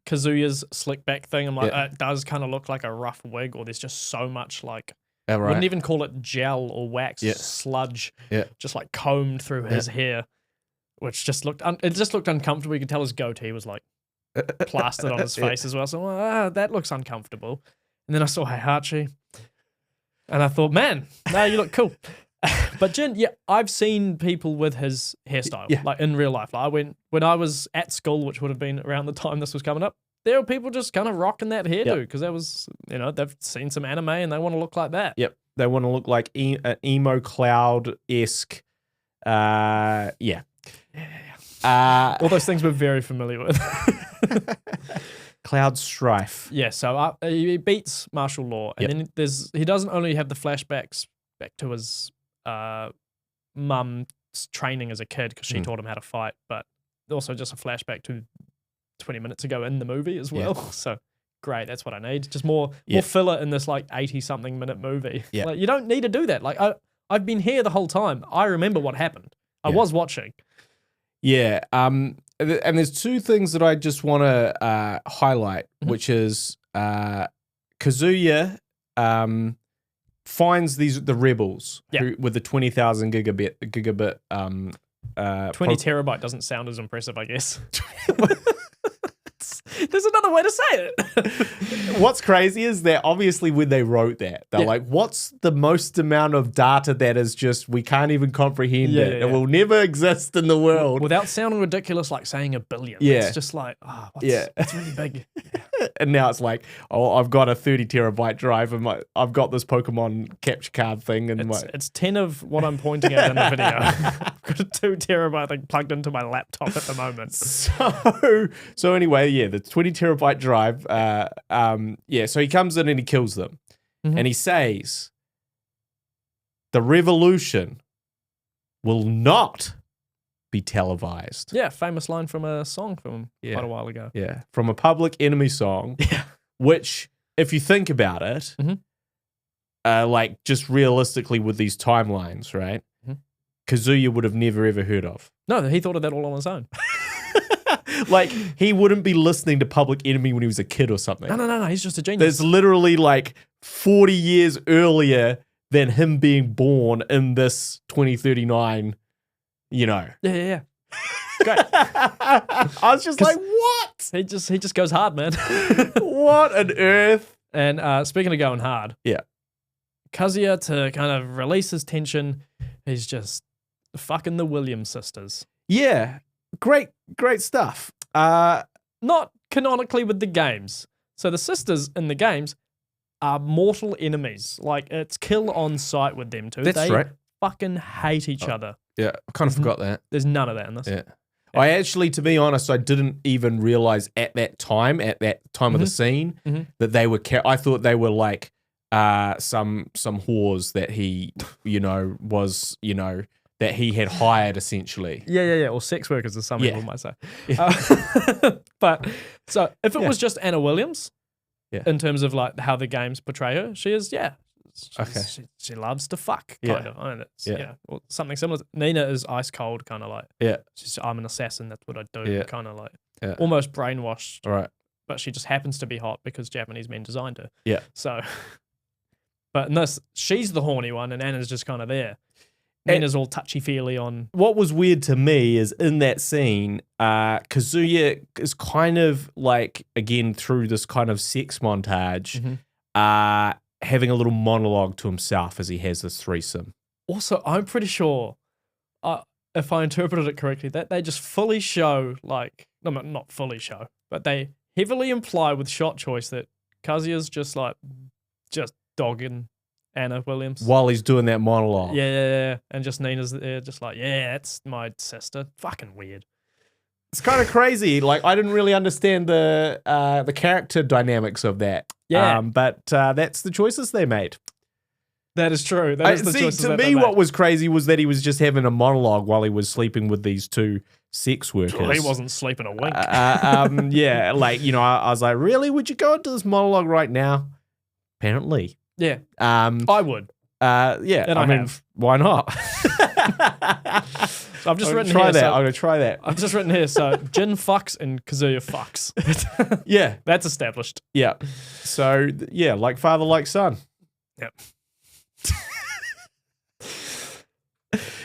Kazuya's slick back thing, I'm like, it does kind of look like a rough wig, or there's just so much wouldn't even call it gel or wax, sludge, just combed through his hair, which just looked, it just looked uncomfortable. You could tell his goatee was plastered on his face as well. So that looks uncomfortable. And then I saw Heihachi, and I thought, man, no, you look cool. But Jin, I've seen people with his hairstyle, in real life. When I was at school, which would have been around the time this was coming up, there were people just kind of rocking that hairdo because that was, they've seen some anime and they want to look like that. Yep, they want to look like emo cloud-esque. All those things we're very familiar with. Cloud Strife. Yeah, so he beats martial law, and then he doesn't only have the flashbacks back to his mum's training as a kid because she taught him how to fight, but also just a flashback to 20 minutes ago in the movie as well. So great, that's what I need. Just more filler in this 80-something minute movie. Yeah. You don't need to do that. I've been here the whole time. I remember what happened. I was watching. Yeah. And there's two things that I just want to highlight, which is Kazuya finds the rebels who, with the 20,000 gigabit 20 terabyte doesn't sound as impressive, I guess. There's another way to say it. What's crazy is that obviously when they wrote that, they're like, what's the most amount of data that is just, we can't even comprehend it. It will never exist in the world. Without sounding ridiculous, like saying a billion. It's just it's really big. And now it's like, I've got a 30 terabyte drive and I've got this Pokemon capture card thing. And it's 10 of what I'm pointing at in the video. I've got a 2 terabyte thing plugged into my laptop at the moment. So anyway, the 20 terabyte drive. So he comes in and he kills them. And he says, the revolution will not be televised. Yeah, famous line from a song from quite a while ago. Yeah, from a Public Enemy song. Yeah. Which, if you think about it, just realistically with these timelines, right? Kazuya would have never ever heard of. No, he thought of that all on his own. He wouldn't be listening to Public Enemy when he was a kid or something. No, he's just a genius. There's literally 40 years earlier than him being born in this 2039, Yeah. Great. I was just like, what? He just goes hard, man. What on earth? And speaking of going hard, Kazuya, to kind of release his tension, he's just fucking the Williams sisters. Yeah. Great stuff. Not canonically with the games. So the sisters in the games are mortal enemies. It's kill on sight with them two. That's right. Fucking hate each other. Yeah, I kind of forgot that. There's none of that in this. Yeah. I actually, to be honest, I didn't even realize at that time of the scene, that they were. I thought they were some whores that he, was, that he had hired essentially. Yeah. Or sex workers, as some people might say. But so if it was just Anna Williams, in terms of how the games portray her, she is, she loves to fuck, kind of. I mean, it's, or something similar. Nina is ice cold, kind of I'm an assassin, that's what I do, kind of almost brainwashed. Right. But she just happens to be hot because Japanese men designed her. Yeah. So, but in this, she's the horny one and Anna's just kind of there. Nina's all touchy-feely on... What was weird to me is in that scene, Kazuya is kind of again, through this kind of sex montage, having a little monologue to himself as he has this threesome. Also, I'm pretty sure, if I interpreted it correctly, that they just fully show, no, not fully show, but they heavily imply with shot choice that Kazuya's just dogging Anna Williams while he's doing that monologue. Yeah. And just Nina's there, just that's my sister. Fucking weird. It's kind of crazy. Like, I didn't really understand the character dynamics of that. Yeah. But that's the choices they made. That is true. That is the choices to that me, they made. what was crazy was that he was just having a monologue while he was sleeping with these two sex workers. Well, he wasn't sleeping a wink. Yeah, like, you know, I was like, really? Would you go into this monologue right now? Apparently. Yeah. I would. Yeah. And I mean, have. why not? So I've just written try here. that. So, I'm gonna try that. I've just written here. So Jin fucks and Kazuya fucks. Yeah. That's established. Yeah. So yeah, like father, like son. Yep.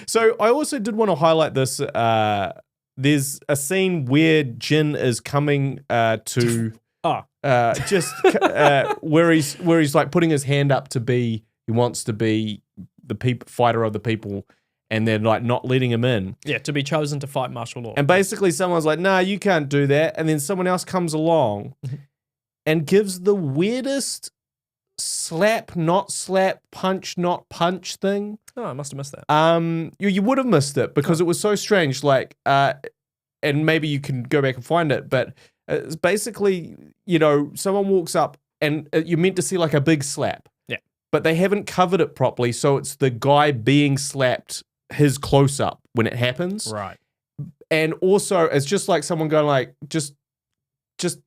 So I also did want to highlight this. There's a scene where Jin is coming to where he's like putting his hand up to be. He wants to be the fighter of the people, and they're like not letting him in. Yeah, to be chosen to fight martial law. And basically, someone's like, "Nah, you can't do that." And then someone else comes along and gives the weirdest slap, not slap, punch, not punch thing. Oh, I must have missed that. You would have missed it because it was so strange. Like, and maybe you can go back and find it, but it's basically, you know, someone walks up and you're meant to see like a big slap. Yeah. But they haven't covered it properly, so it's the guy being slapped, his close up when it happens. Right. And also, it's just like someone going like, just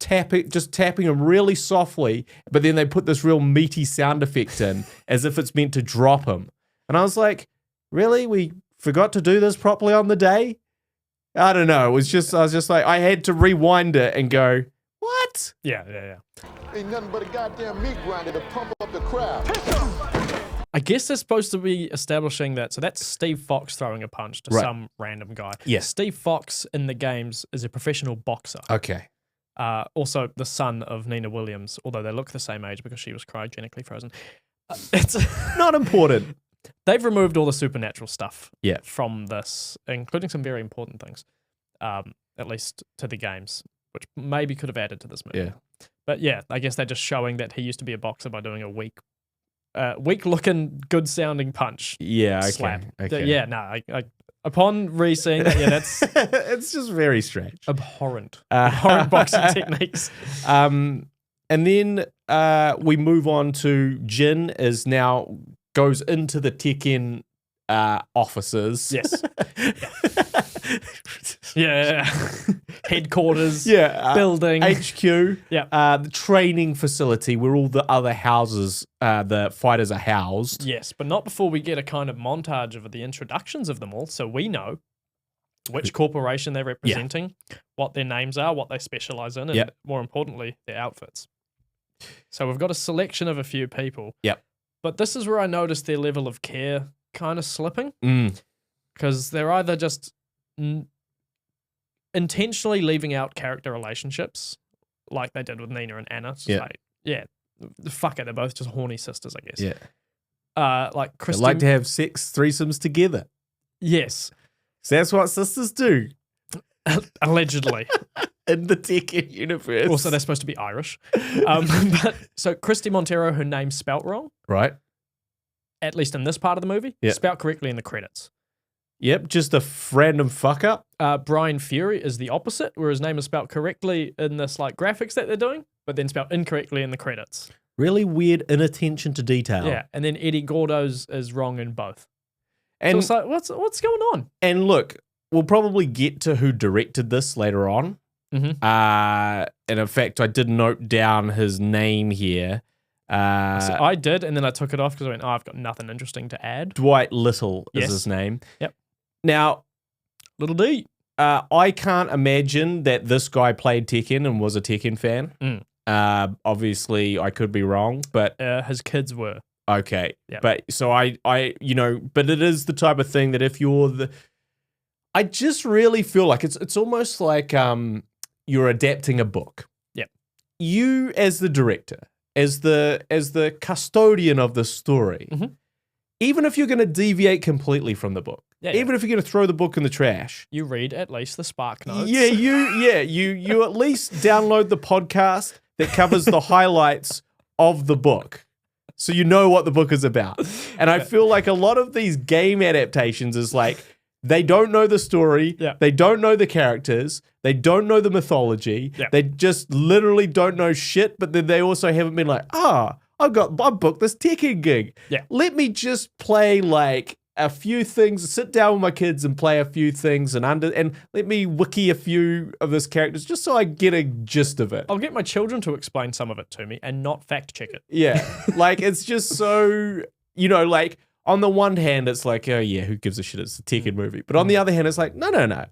tapping him really softly, but then they put this real meaty sound effect in as if it's meant to drop him. And I was like, really? We forgot to do this properly on the day? I don't know. I was just like, I had to rewind it and go, what? Yeah. Ain't nothing but a goddamn meat grinder to pump up the crowd. I guess they're supposed to be establishing that. So that's Steve Fox throwing a punch to some random guy. Yes. Steve Fox in the games is a professional boxer. Okay. Also the son of Nina Williams, although they look the same age because she was cryogenically frozen. It's not important. They've removed all the supernatural stuff Yeah. from this, including some very important things, at least to the games, which maybe could have added to this movie. Yeah. But yeah, I guess they're just showing that he used to be a boxer by doing a weak-looking, good-sounding punch. Yeah, okay. Slap. Okay. Yeah, no, I upon re-seeing that, yeah, that's it's just very strange. abhorrent boxing techniques. And then we move on to Jin goes into the Tekken offices. Yes. Yeah. Headquarters. Yeah. Building. HQ. Yeah. The training facility where all the other houses, the fighters are housed. Yes, but not before we get a kind of montage of the introductions of them all, so we know which corporation they're representing, what their names are, what they specialize in, and more importantly, their outfits. So we've got a selection of a few people. Yep. But this is where I noticed their level of care kind of slipping. Mm. Because they're either just intentionally leaving out character relationships, like they did with Nina and Anna. It's just like, fuck it, they're both just horny sisters, I guess. Yeah. Like They Kristen. like to have sex threesomes together. Yes. So that's what sisters do. Allegedly. In the Tekken universe. Also, they're supposed to be Irish. But so Christy Montero, her name's spelt wrong, Right. at least in this part of the movie. Yeah. Spelt correctly in the credits. Yep, just a random fuck up. Brian Fury is the opposite, where his name is spelt correctly in this like graphics that they're doing, but then spelt incorrectly in the credits. Really weird inattention to detail. Yeah, and then Eddie Gordo's is wrong in both. And so it's like, what's going on? And look, we'll probably get to who directed this later on. Mm-hmm. And in fact, I did note down his name here. So I did, and then I took it off because I went, I've got nothing interesting to add. Dwight Little is Yes. his name. Yep. Now, Little D. I can't imagine that this guy played Tekken and was a Tekken fan. Mm. Obviously, I could be wrong, but His kids were. okay. Yep. But so I, but it is the type of thing that if you're I just really feel like it's almost like you're adapting a book. Yep. You as the director, as the custodian of the story, even if you're going to deviate completely from the book, even if you're going to throw the book in the trash, You read at least the Spark Notes. you at least download the podcast that covers the highlights of the book, so you know what the book is about. And I feel like a lot of these game adaptations is like they don't know the story. Yeah. They don't know the characters. They don't know the mythology. Yeah. They just literally don't know shit. But then they also haven't been like, I booked this Tekken gig. Yeah. Let me just play like a few things, sit down with my kids and play a few things and let me wiki a few of this characters just so I get a gist of it. I'll get my children to explain some of it to me and not fact check it. Yeah. Like, it's just so, like, on the one hand, it's like, oh yeah, who gives a shit? It's a Tekken movie. But on the other hand, it's like, no.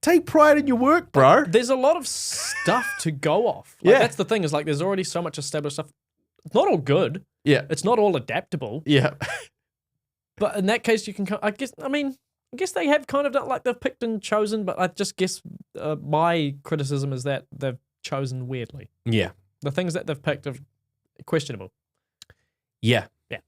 Take pride in your work, bro. There's a lot of stuff to go off. Yeah. That's the thing, is like there's already so much established stuff. It's not all good. Yeah. It's not all adaptable. Yeah. But in that case, you can, I guess they have kind of done, like they've picked and chosen, but I just guess my criticism is that they've chosen weirdly. Yeah. The things that they've picked are questionable. Yeah. Yeah.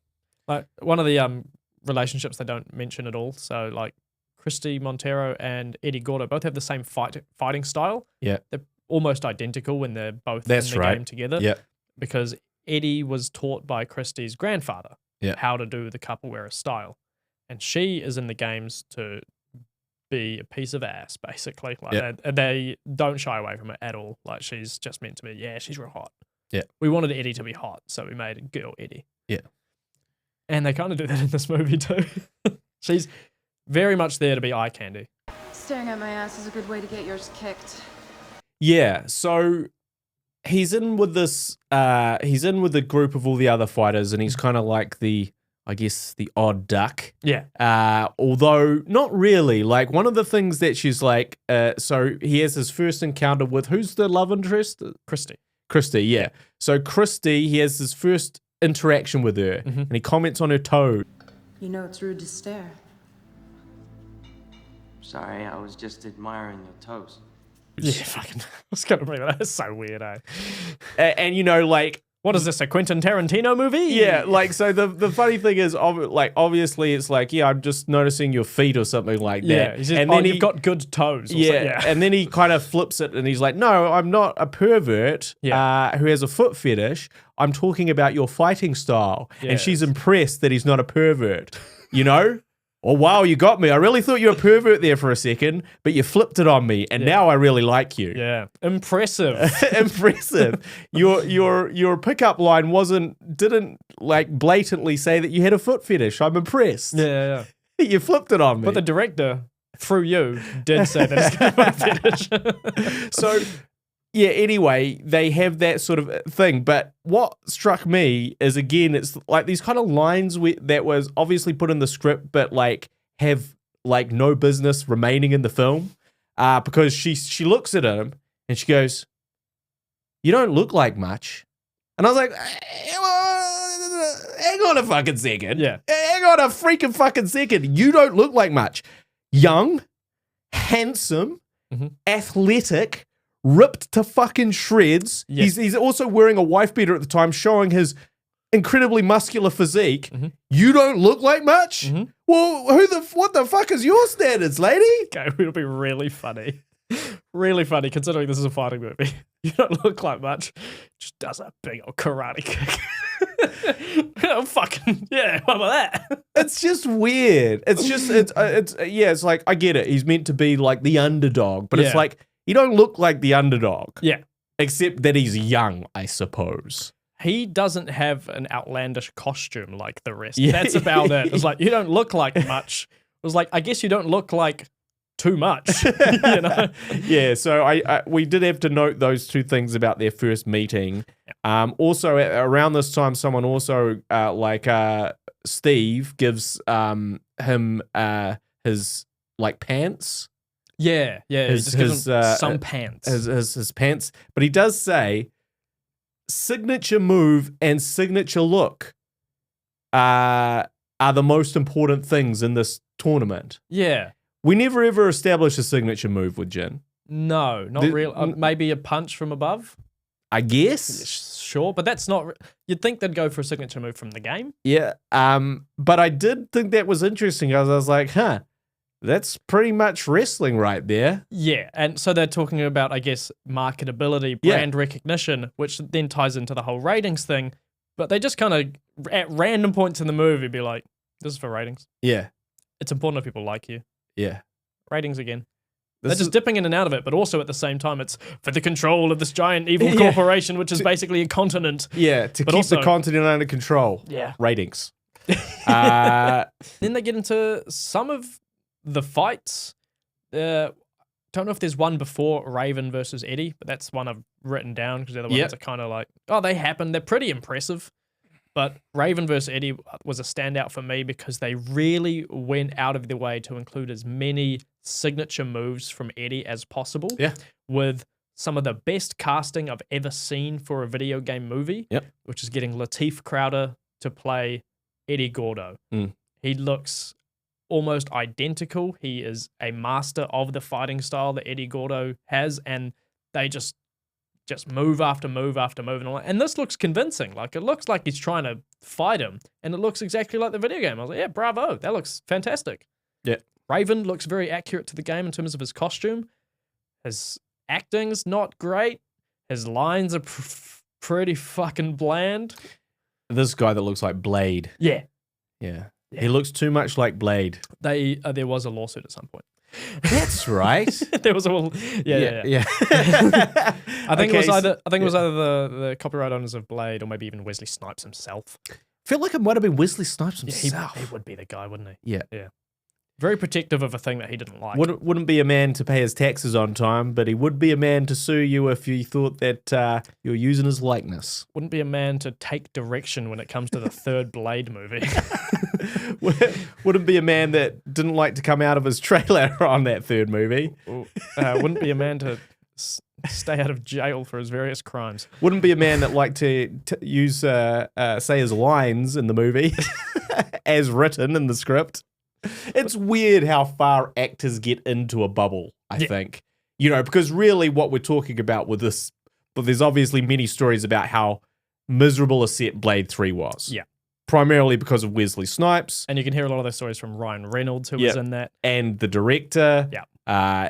Like one of the relationships they don't mention at all. So like Christy Montero and Eddie Gordo both have the same fighting style. Yeah. They're almost identical when they're both That's in the right. game together. Yeah. Because Eddie was taught by Christy's grandfather how to do the capoeira style. And she is in the games to be a piece of ass, basically. Like they don't shy away from it at all. Like she's just meant to be, she's real hot. Yeah. We wanted Eddie to be hot, so we made a girl Eddie. Yeah. And they kind of do that in this movie too. She's very much there to be eye candy. Staring at my ass is a good way to get yours kicked. Yeah, so he's in with this, he's in with the group of all the other fighters, and he's kind of like the odd duck. Yeah. Although not really. Like one of the things that she's like, so he has his first encounter with, who's the love interest? Christy, yeah. So Christy, he has his first interaction with her, and he comments on her toe. You know it's rude to stare. Sorry, I was just admiring your toes. Yeah, fucking. I was gonna bring that. That's so weird, eh? And like, what is this, a Quentin Tarantino movie? Yeah, like, so the funny thing is, like, obviously it's like, I'm just noticing your feet or something like that. Yeah, just, and then you've got good toes. Yeah, and then he kind of flips it and he's like, no, I'm not a pervert who has a foot fetish. I'm talking about your fighting style. Yes. And she's impressed that he's not a pervert, Oh, wow, you got me. I really thought you were a pervert there for a second, but you flipped it on me, and now I really like you. Yeah. Impressive. Impressive. Your pickup line didn't like blatantly say that you had a foot fetish. I'm impressed. Yeah. You flipped it on me. But the director, through you, did say that it's got a fetish. So, yeah, anyway, they have that sort of thing. But what struck me is, again, it's like these kind of lines that was obviously put in the script, but like have like no business remaining in the film, because she looks at him and she goes, "You don't look like much," and I was like, "Hang on a fucking second, hang on a freaking fucking second. You don't look like much. Young, handsome, athletic." Ripped to fucking shreds. Yes. He's also wearing a wife beater at the time, showing his incredibly muscular physique. You don't look like much? Well, what the fuck is your standards, lady? Okay, it'll be really funny. Really funny, considering this is a fighting movie. You don't look like much. Just does a big old karate kick. Oh, fucking, yeah, what about that? It's just weird. It's like, I get it. He's meant to be like the underdog, but it's like, he don't look like the underdog. Yeah. Except that he's young, I suppose. He doesn't have an outlandish costume like the rest. That's about it. It's like, you don't look like much. It was like, I guess you don't look like too much. Yeah, so we did have to note those two things about their first meeting. Also, around this time, someone also, Steve gives him his, like, pants. Yeah. His some pants. His pants. But he does say, signature move and signature look are the most important things in this tournament. Yeah. We never ever establish a signature move with Jin. No, not really. Maybe a punch from above? I guess. Sure, but that's not... You'd think they'd go for a signature move from the game. Yeah, but I did think that was interesting. I was like, that's pretty much wrestling right there. Yeah, and so they're talking about, I guess, marketability, brand recognition, which then ties into the whole ratings thing. But they just kind of, at random points in the movie, be like, this is for ratings. Yeah. It's important if people like you. Yeah. Ratings again. This They're just is- dipping in and out of it, but also at the same time, it's for the control of this giant evil Yeah. corporation, which is basically a continent. Yeah, to But keep also- the continent under control. Yeah. Ratings. Then they get into some of the fights. Don't know if there's one before Raven versus Eddie, but that's one I've written down because the other Yep. ones are kind of like, oh, they happen. They're pretty impressive. But Raven versus Eddie was a standout for me because they really went out of their way to include as many signature moves from Eddie as possible. Yeah. With some of the best casting I've ever seen for a video game movie. Yep. Which is getting Lateef Crowder to play Eddie Gordo. Mm. He looks almost identical. He is a master of the fighting style that Eddie Gordo has, and they just move after move after move. And this looks convincing. Like, it looks like he's trying to fight him, and it looks exactly like the video game. I was like, yeah, bravo. That looks fantastic. Yeah. Raven looks very accurate to the game in terms of his costume. His acting's not great. His lines are pretty fucking bland. This guy that looks like Blade. Yeah. Yeah. He looks too much like Blade. There was a lawsuit at some point. That's right. There was a yeah. I think it was either the copyright owners of Blade or maybe even Wesley Snipes himself. I feel like it might have been Wesley Snipes Yeah, himself. he would be the guy, wouldn't he? Yeah. Yeah. Very protective of a thing that he didn't like. Wouldn't be a man to pay his taxes on time, but he would be a man to sue you if you thought that you were using his likeness. Wouldn't be a man to take direction when it comes to the third Blade movie. Wouldn't be a man that didn't like to come out of his trailer on that third movie. Wouldn't be a man to stay out of jail for his various crimes. Wouldn't be a man that liked to use, say his lines in the movie as written in the script. It's weird how far actors get into a bubble, I think. You know, because really what we're talking about with this, but there's obviously many stories about how miserable a set Blade 3 was. Yeah. Primarily because of Wesley Snipes. And you can hear a lot of those stories from Ryan Reynolds, who was in that. And the director. Yeah.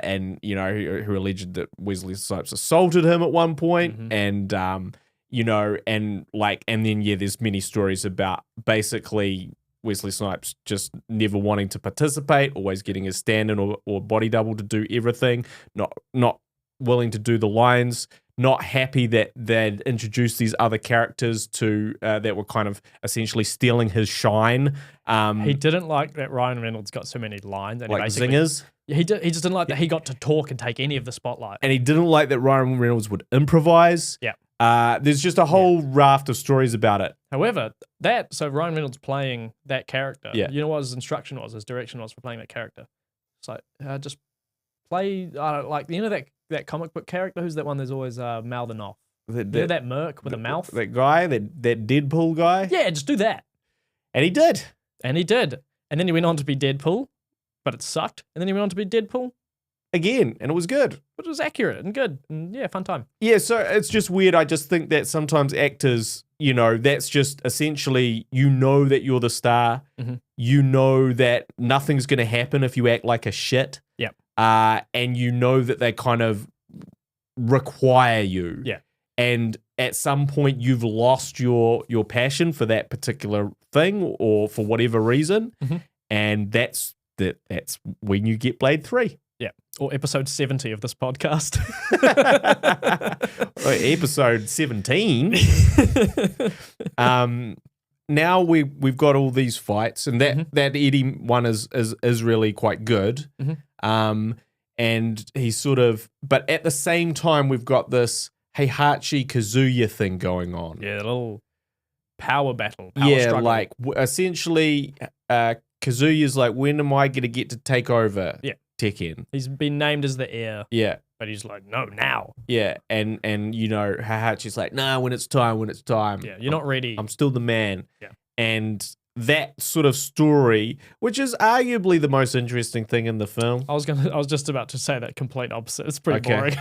And, you know, who alleged that Wesley Snipes assaulted him at one point. Mm-hmm. And, you know, and then, there's many stories about basically Wesley Snipes just never wanting to participate, always getting his stand-in or body double to do everything, not willing to do the lines, not happy that they'd introduced these other characters to that were kind of essentially stealing his shine. He didn't like that Ryan Reynolds got so many lines. And like he zingers. He just didn't like that he got to talk and take any of the spotlight. And he didn't like that Ryan Reynolds would improvise. Yeah. There's just a whole raft of stories about it. However, so Ryan Reynolds playing that character, Yeah. you know what his instruction was, his direction was for playing that character? It's like, just play, like, you know that comic book character? Who's that one there's always mouthing off? You know that merc with a mouth? That guy, that Deadpool guy? Yeah, just do that. And he did. And he did. And then he went on to be Deadpool, but it sucked. And then he went on to be Deadpool, Again, and it was good. but it was accurate and good. And yeah, fun time. Yeah, so it's just weird. I just think that sometimes actors, you know, that's just essentially, you know that you're the star. Mm-hmm. You know that nothing's going to happen if you act like a shit. Yep. And you know that they kind of require you. Yeah. And at some point you've lost your passion for that particular thing or for whatever reason. Mm-hmm. And that's when you get Blade 3. Yeah. Or episode 70 of this podcast. Episode 17. Now we've got all these fights, and that Eddie one is really quite good. Mm-hmm. And he's sort of, but at the same time we've got this Heihachi Kazuya thing going on. Yeah, a little power battle. Struggle. Like essentially, Kazuya's like, when am I going to get to take over? Yeah. Tekken. He's been named as the heir. Yeah. But he's like, no, now. Yeah, and you know, Heihachi's like, nah, when it's time. Yeah, you're not ready. I'm still the man. Yeah. And that sort of story, which is arguably the most interesting thing in the film. I was just about to say that complete opposite. It's pretty Okay. boring.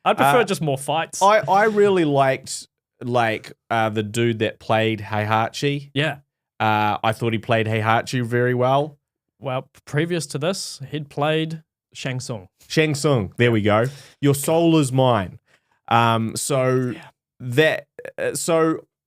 I'd prefer just more fights. I really liked the dude that played Heihachi. Yeah. I thought he played Heihachi very well. Well, previous to this, he'd played Shang Tsung. Shang Tsung, there we go. Your soul is mine. So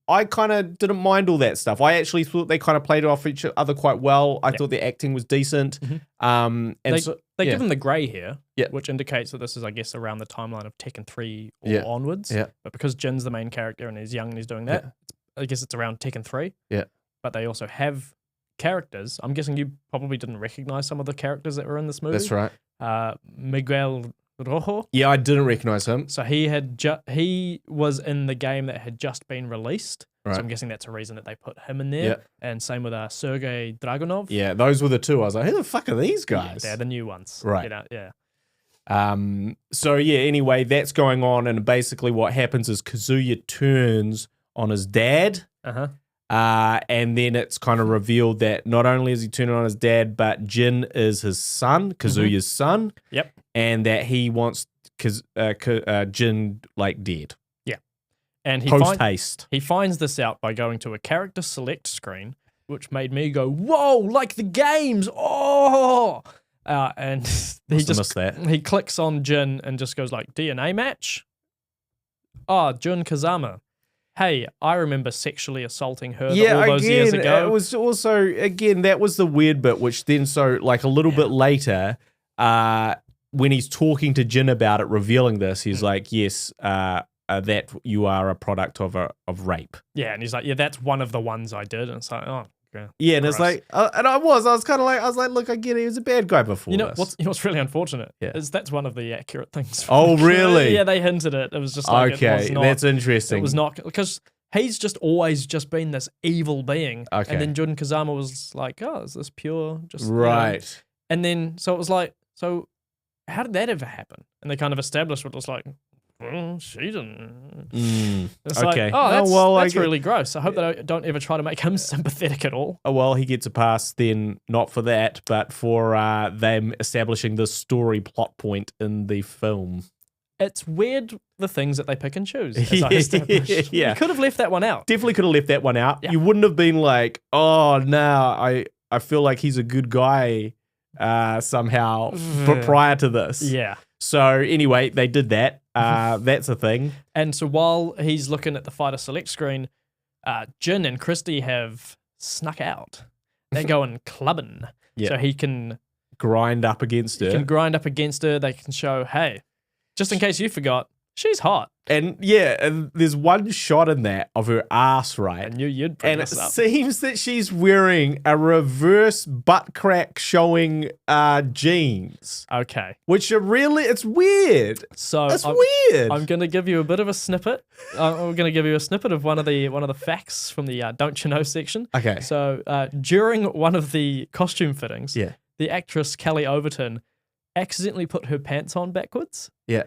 I kind of didn't mind all that stuff. I actually thought they kind of played off each other quite well. I thought the acting was decent. And they give him the grey hair, Yeah. which indicates that this is, I guess, around the timeline of Tekken 3 or onwards. Yeah. But because Jin's the main character and he's young and he's doing that, I guess it's around Tekken 3. Yeah. But they also have characters. I'm guessing you probably didn't recognize some of the characters that were in this movie. That's right. Miguel Rojo. Yeah, I didn't recognize him. So he was in the game that had just been released. Right. So I'm guessing that's a reason that they put him in there. Yeah. And same with Sergei Dragunov. Yeah, those were the two. I was like, who the fuck are these guys? Yeah, they're the new ones. Right. You know, yeah. So yeah, anyway, that's going on, and basically what happens is Kazuya turns on his dad. And then it's kind of revealed that not only is he turning on his dad, but Jin is his son, Kazuya's son. Yep. And that he wants Jin like dead. Yeah. And Post haste. he finds this out by going to a character select screen, which made me go, whoa, like the games. Oh. And missed that. He clicks on Jin and just goes like, DNA match? Oh, Jun Kazama. Hey, I remember sexually assaulting her all those years ago. It was also, again, that was the weird bit, which then, so like a little bit later, when he's talking to Jin about it, revealing this, he's like, yes, that you are a product of rape. Yeah, and he's like, yeah, that's one of the ones I did. And it's like, oh, okay. Yeah, and it's like, and I was kind of like, look, I get it. He was a bad guy before this. What's really unfortunate Yeah. is that's one of the accurate things. Oh, really? Yeah, they hinted it. It was just like, okay, it was not, that's interesting. It was not, because he's just always just been this evil being. Okay. And then Jun Kazama was like, oh, is this pure? Just Right. And then, so it was like, so how did that ever happen? And they kind of established what it was like, well, she didn't. It's Okay. like, oh, that's get- really gross. I hope they don't ever try to make him sympathetic at all. Oh, well, he gets a pass then, not for that, but for them establishing this story plot point in the film. It's weird the things that they pick and choose. As I established. Yeah. You could have left that one out. Definitely could have left that one out. Yeah. You wouldn't have been like, oh, no, I feel like he's a good guy somehow prior to this. Yeah. So anyway, they did that. That's a thing. And so while he's looking at the fighter select screen, Jin and Christy have snuck out. They're going clubbing. Yeah. So he can Grind up against her. grind up against her. They can show, hey, just in case you forgot, she's hot. And yeah, and there's one shot in that of her ass, right? And you'd bring And it this up. seems that she's wearing a reverse butt crack showing jeans, Okay. which are really, it's weird. So It's weird. I'm going to give you a bit of a snippet. I'm going to give you a snippet of one of the facts from the Don't You Know section. Okay. So during one of the costume fittings, Yeah. the actress Kelly Overton accidentally put her pants on backwards. Yeah.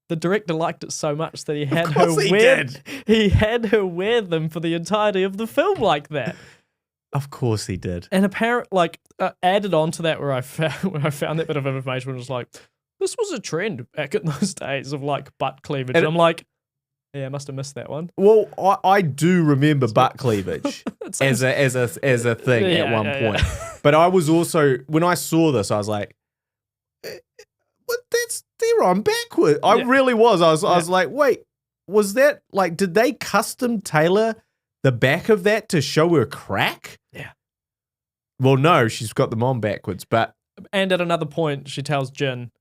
The director liked it so much that he had her course he wear did. he had her wear them for the entirety of the film like that. Of course he did. And added on to that where I found that bit of information was like, this was a trend back in those days of like butt cleavage. And I'm like, yeah, I must have missed that one. Well, I do remember butt cleavage It as sounds- a thing at one point. But I was also, when I saw this, I was like, what? They're on backward. I Yeah. really was. I was like, wait, was that like, did they custom tailor the back of that to show her crack? Yeah. Well, no, she's got them on backwards, but And at another point, she tells Jin,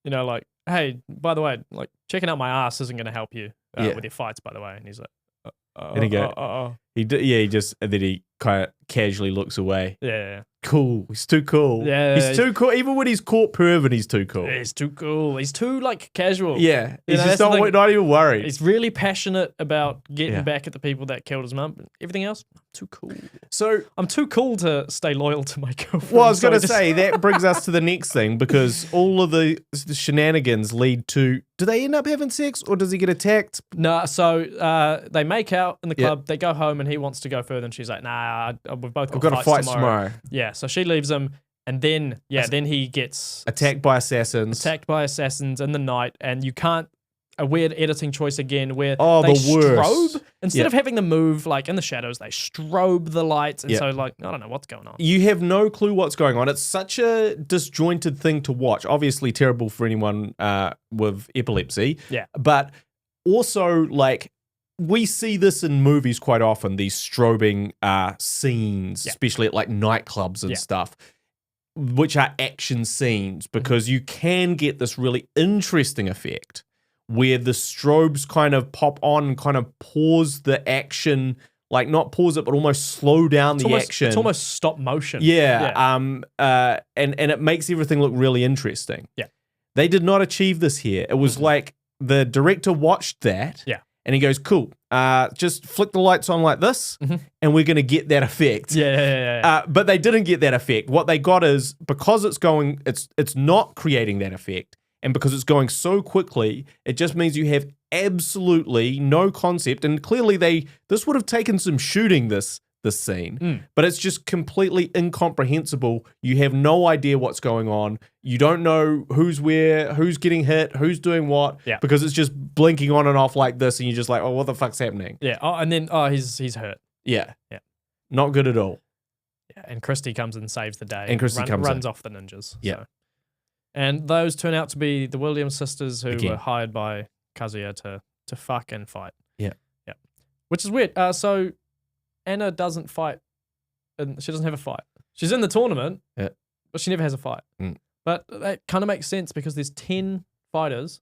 like, hey, by the way, like checking out my ass isn't going to help you Yeah. with your fights, by the way. And he's like, And he go- he just, and then he kind of casually looks away. yeah. Cool. He's too cool. Yeah. He's too cool. Even when he's caught perving, he's too cool. He's too cool. He's too like casual. Yeah. You He's know, just that's the thing. not even worried. He's really passionate about getting Yeah. back at the people that killed his mum. Everything else, I'm too cool. So, I'm too cool to stay loyal to my girlfriend. well, I was so going to just- say, that brings us to the next thing, because all of the shenanigans lead to, do they end up having sex, or does he get attacked? No, so they make out in the Yeah. club. They go home, and he wants to go further, and she's like, "Nah, we've both I've got, got to fight tomorrow. Yeah, so she leaves him, and then then he gets Attacked by assassins. attacked by assassins in the night, and you can't. A weird editing choice again, where Oh, they the worst. strobe instead Yeah. of having them move like in the shadows, they strobe the lights, and Yeah. so like I don't know what's going on. You have no clue what's going on. It's such a disjointed thing to watch. Obviously terrible for anyone with epilepsy. Yeah. But also, like, we see this in movies quite often, these strobing scenes, especially at like nightclubs and stuff, which are action scenes, because you can get this really interesting effect where the strobes kind of pop on and kind of pause the action, like not pause it, but almost slow down the action. It's almost stop motion. Yeah. And it makes everything look really interesting. Yeah. They did not achieve this here. It was like the director watched that. Yeah. And he goes, cool, just flick the lights on like this, and we're going to get that effect. Yeah. But they didn't get that effect. What they got is, because it's not creating that effect, and because it's going so quickly, it just means you have absolutely no concept. And clearly this would have taken some shooting, this scene, but it's just completely incomprehensible. You have no idea what's going on. You don't know who's where, who's getting hit, who's doing what, because it's just blinking on and off like this, and you're just like, oh, what the fuck's happening? Yeah. Oh, and then he's hurt. Yeah. Yeah. Not good at all. Yeah. And Christy comes and saves the day. And Christy runs off the ninjas. Yeah. So. And those turn out to be the Williams sisters, who Again. were hired by Kazuya to fuck and fight. Yeah. Yeah. Which is weird. So Anna doesn't fight, and she doesn't have a fight. She's in the tournament, but she never has a fight. But that kind of makes sense because there's 10 fighters.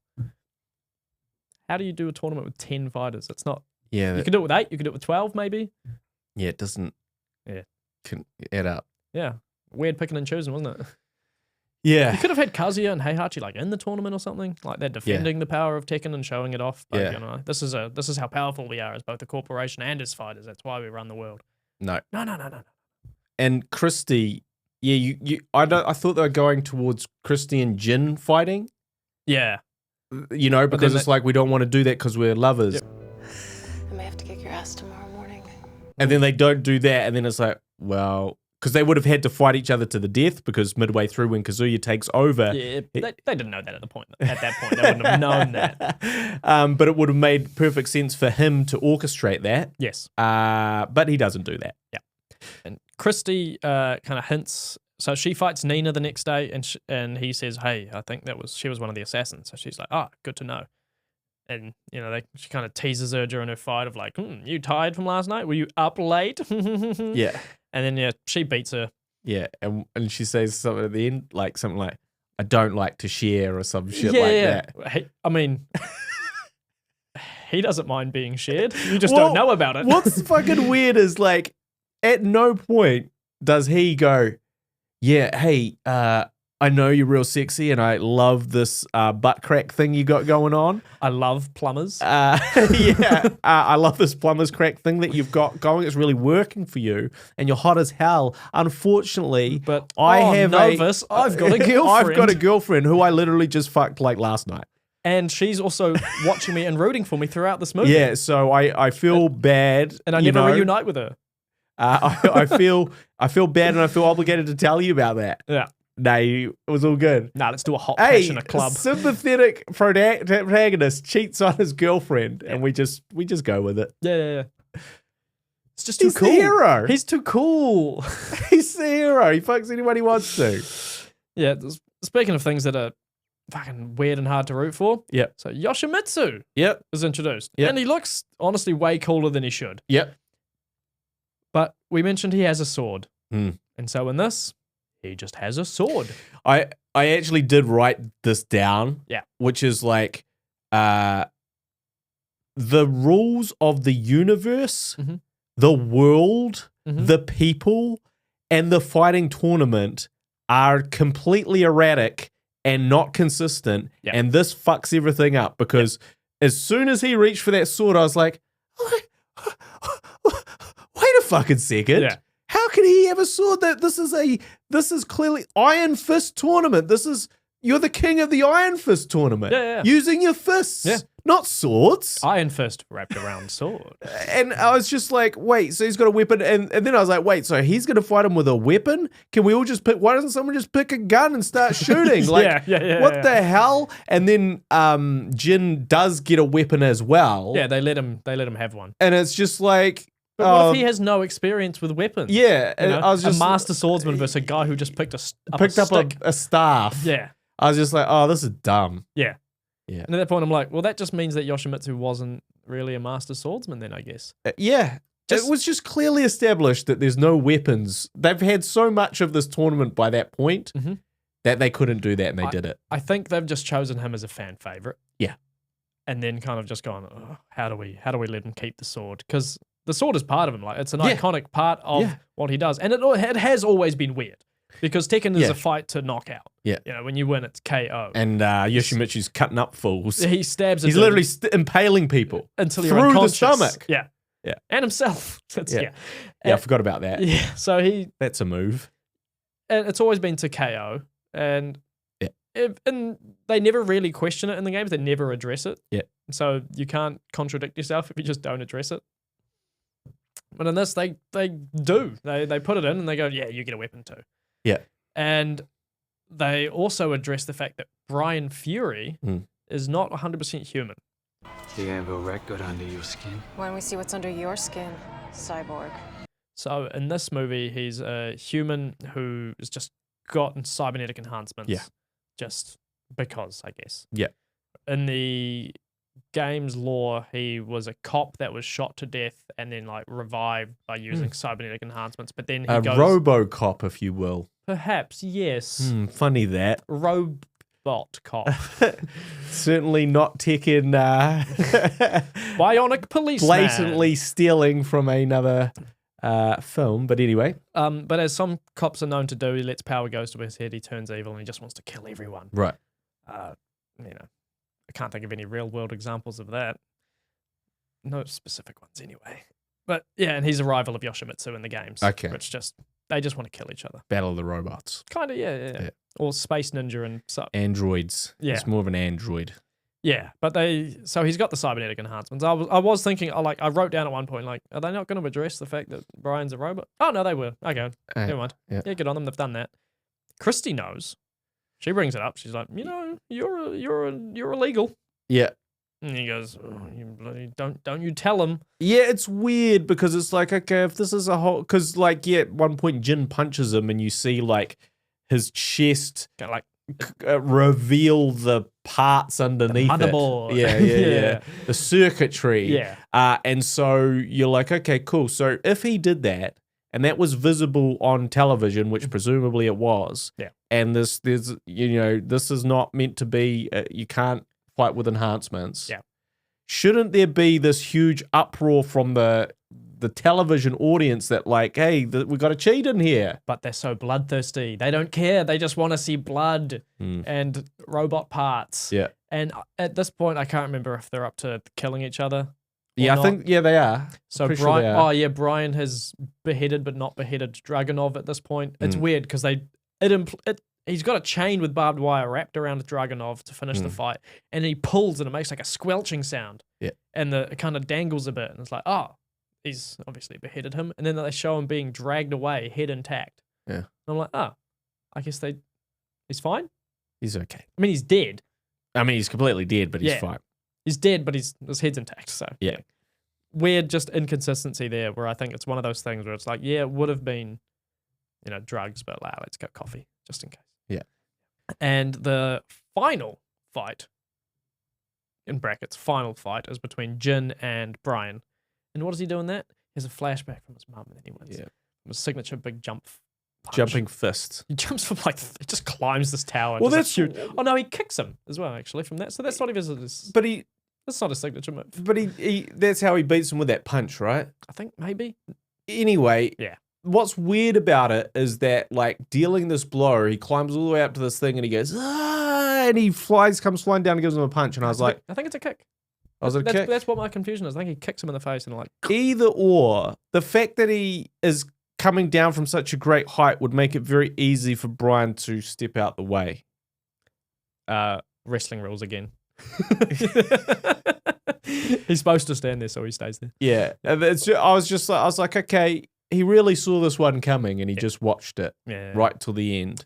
How do you do a tournament with 10 fighters? It's not. Yeah. You could do it with 8. You could do it with 12, maybe. Yeah, it doesn't. Yeah. Can add up. Yeah. Weird picking and choosing, wasn't it? Yeah. You could have had Kazuya and Heihachi like in the tournament or something. Like they're defending the power of Tekken and showing it off. But, you know, this is how powerful we are as both a corporation and as fighters. That's why we run the world. No. No. And Christy, I thought they were going towards Christy and Jin fighting. Yeah. You know, because it's like we don't want to do that because we're lovers. Yep. I may have to kick your ass tomorrow morning. And then they don't do that, and then it's like, well, because they would have had to fight each other to the death, because midway through when Kazuya takes over, Yeah, they didn't know that at that point. They wouldn't have known that. But it would have made perfect sense for him to orchestrate that. Yes. But he doesn't do that. Yeah. And Christy kind of hints. So she fights Nina the next day, and he says, "Hey, I think she was one of the assassins." So she's like, "Ah, good to know." And you know, she kind of teases her during her fight of like, "You tired from last night? Were you up late?" Yeah. And then she beats her. Yeah, and she says something at the end, like something like, "I don't like to share," or some shit like that. I mean, he doesn't mind being shared. You just don't know about it. What's fucking weird is like, at no point does he go, "Yeah, hey, I know you're real sexy and I love this butt crack thing you got going on. I love plumbers. I love this plumber's crack thing that you've got going. It's really working for you and you're hot as hell. Unfortunately, but I've got a girlfriend. I've got a girlfriend who I literally just fucked like last night. And she's also watching me and rooting for me throughout this movie. Yeah, so I feel bad. And I never reunite with her. I feel bad and I feel obligated to tell you about that. Yeah. No, it was all good. Nah, let's do a hot patch in a club. Sympathetic protagonist cheats on his girlfriend, and we just go with it. Yeah. It's just too cool. He's the hero. He's too cool. He's the hero. He fucks anyone he wants to. Yeah. Speaking of things that are fucking weird and hard to root for. Yep. So Yoshimitsu. Yep. Is introduced. Yep. And he looks honestly way cooler than he should. Yep. But we mentioned he has a sword. Mm. And so in this, he just has a sword. I actually did write this down. Yeah. Which is like the rules of the universe, the world, the people, and the fighting tournament are completely erratic and not consistent. Yeah. And this fucks everything up because as soon as he reached for that sword, I was like, wait a fucking second. Yeah. How can he have a sword that this is clearly Iron Fist tournament. You're the king of the Iron Fist tournament. Yeah. Using your fists, not swords. Iron Fist wrapped around sword. And I was just like, wait, so he's got a weapon. And then I was like, wait, so he's going to fight him with a weapon? Can we all just why doesn't someone just pick a gun and start shooting? Like, what the hell? And then Jin does get a weapon as well. Yeah, they let him have one. And it's just like, but what if he has no experience with weapons? Yeah, you know? I was just a master swordsman versus a guy who just picked up a staff. Yeah, I was just like, oh, this is dumb. Yeah. Yeah. And at that point, I'm like, well, that just means that Yoshimitsu wasn't really a master swordsman then, I guess. Yeah. It was just clearly established that there's no weapons. They've had so much of this tournament by that point that they couldn't do that, and they did it. I think they've just chosen him as a fan favorite. Yeah. And then kind of just gone, oh, how do we let him keep the sword? Because the sword is part of him. Like, it's an iconic part of what he does. And it has always been weird. Because Tekken is a fight to knock out. Yeah. You know, when you win, it's KO. And Yoshimitsu's cutting up fools. He stabs. He's literally impaling people until you're through unconscious. the stomach. Yeah. Yeah. And himself. Yeah, I forgot about that. Yeah. So that's a move. And it's always been to KO. And and they never really question it in the games. They never address it. Yeah. So you can't contradict yourself if you just don't address it. But in this, they do. They put it in and they go, yeah, you get a weapon too. Yeah. And they also address the fact that Brian Fury is not 100% human. You have a record under your skin. Why don't we see what's under your skin, cyborg? So in this movie, he's a human who has just gotten cybernetic enhancements. Yeah. Just because, I guess. Yeah. In the game's lore, he was a cop that was shot to death and then like revived by using cybernetic enhancements. But then he goes... RoboCop, if you will. Perhaps, yes. Funny that. Robot cop. Certainly not Tekken. Bionic policeman. Blatantly stealing from another film, but anyway. But as some cops are known to do, he lets power goes to his head, he turns evil, and he just wants to kill everyone. Right. You know, I can't think of any real world examples of that. No specific ones anyway. But yeah, and he's a rival of Yoshimitsu in the games. Okay. Which they just want to kill each other. Battle of the Robots. Kind of, yeah. Or Space Ninja and stuff. Androids. Yeah. It's more of an android. Yeah, but so he's got the cybernetic enhancements. I was thinking, I wrote down at one point, like, are they not going to address the fact that Brian's a robot? Oh, no, they will. Okay, never mind. Yeah, good on them. They've done that. Christy knows. She brings it up. She's like, you know, you're illegal. Yeah. And he goes, oh, you bloody don't you tell him. Yeah, it's weird because it's like, okay, if this is a whole, because like, yeah, at one point Jin punches him and you see like his chest kind of like reveal the parts underneath the motherboard. it. Yeah. The circuitry. Yeah. And so you're like, okay, cool. So if he did that and that was visible on television, which presumably it was, and there's this is not meant to be, you can't fight with enhancements. Yeah. Shouldn't there be this huge uproar from the television audience that like, hey, we got a cheat in here? But they're so bloodthirsty. They don't care. They just want to see blood and robot parts. Yeah. And at this point, I can't remember if they're up to killing each other. Yeah, not. I think, they are. So Brian, Brian has beheaded but not beheaded Dragunov at this point. It's weird because he's got a chain with barbed wire wrapped around Dragunov to finish the fight, and he pulls and it makes like a squelching sound. Yeah. And it kind of dangles a bit, and it's like, oh, he's obviously beheaded him. And then they show him being dragged away, head intact. Yeah. And I'm like, oh, I guess he's fine. He's okay. I mean, he's dead. I mean, he's completely dead, but he's fine. He's dead, but his head's intact. So yeah. Weird just inconsistency there where I think it's one of those things where it's like, yeah, it would have been, drugs, but let's get coffee just in case. Yeah. And the final fight, in brackets, final fight, is between Jin and Brian. And what does he do in that? He has a flashback from his mum and then he wins. Yeah. From his signature big jump punch. Jumping fist. He jumps from he just climbs this tower. Well, that's huge. Oh no, he kicks him as well, actually, from that. So that's not even his. But that's not a signature move. But he that's how he beats him with that punch, right? I think maybe. Anyway. Yeah. What's weird about it is that, like, dealing this blow, he climbs all the way up to this thing and he goes, and he comes flying down and gives him a punch. And I was like, I think it's a kick. Was it a kick? That's what my confusion is. I think he kicks him in the face and either or, the fact that he is coming down from such a great height would make it very easy for Brian to step out the way. Wrestling rules again. He's supposed to stand there, so he stays there. Yeah. I was like, okay, he really saw this one coming and he just watched it right till the end.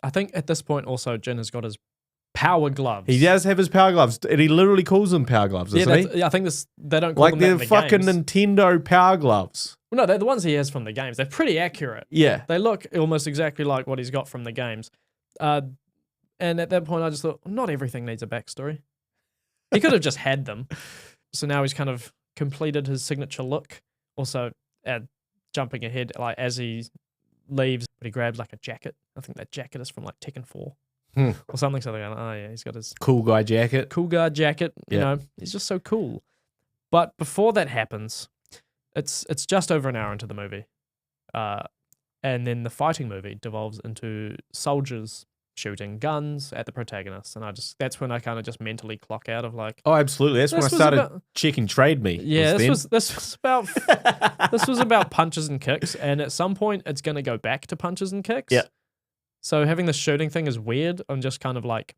I think at this point also Jin has got his power gloves. He does have his power gloves, and he literally calls them power gloves, doesn't he? Yeah, I think they don't call them that in the fucking games. Nintendo power gloves. Well, no, they're the ones he has from the games. They're pretty accurate. Yeah. They look almost exactly like what he's got from the games. And at that point I just thought, not everything needs a backstory. He could have just had them. So now he's kind of completed his signature look. Also, jumping ahead, like as he leaves, but he grabs like a jacket. I think that jacket is from like Tekken 4 or something. So they're going, oh yeah, he's got his Cool guy jacket. cool guard jacket. You Yeah. know, he's just so cool. But before that happens, it's just over an hour into the movie, and then the fighting movie devolves into soldiers shooting guns at the protagonist, and that's when I kind of just mentally clock out of like, Oh, absolutely. That's when I This was started about- checking Trade Me. yeah, then. this was about this was about punches and kicks, and at some point it's going to go back to punches and kicks. Yeah. So having the shooting thing is weird. I'm just kind of like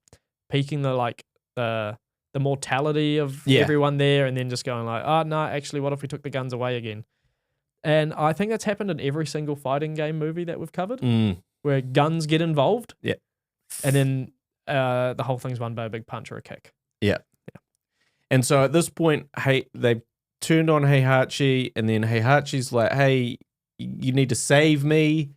peaking the mortality of Yeah. everyone there, and then just going like, oh no, actually, what if we took the guns away again? And I think that's happened in every single fighting game movie that we've covered, where guns get involved. Yeah. And then the whole thing's won by a big punch or a kick. Yeah. And so at this point, they've turned on Heihachi, and then Heihachi's like, hey, you need to save me.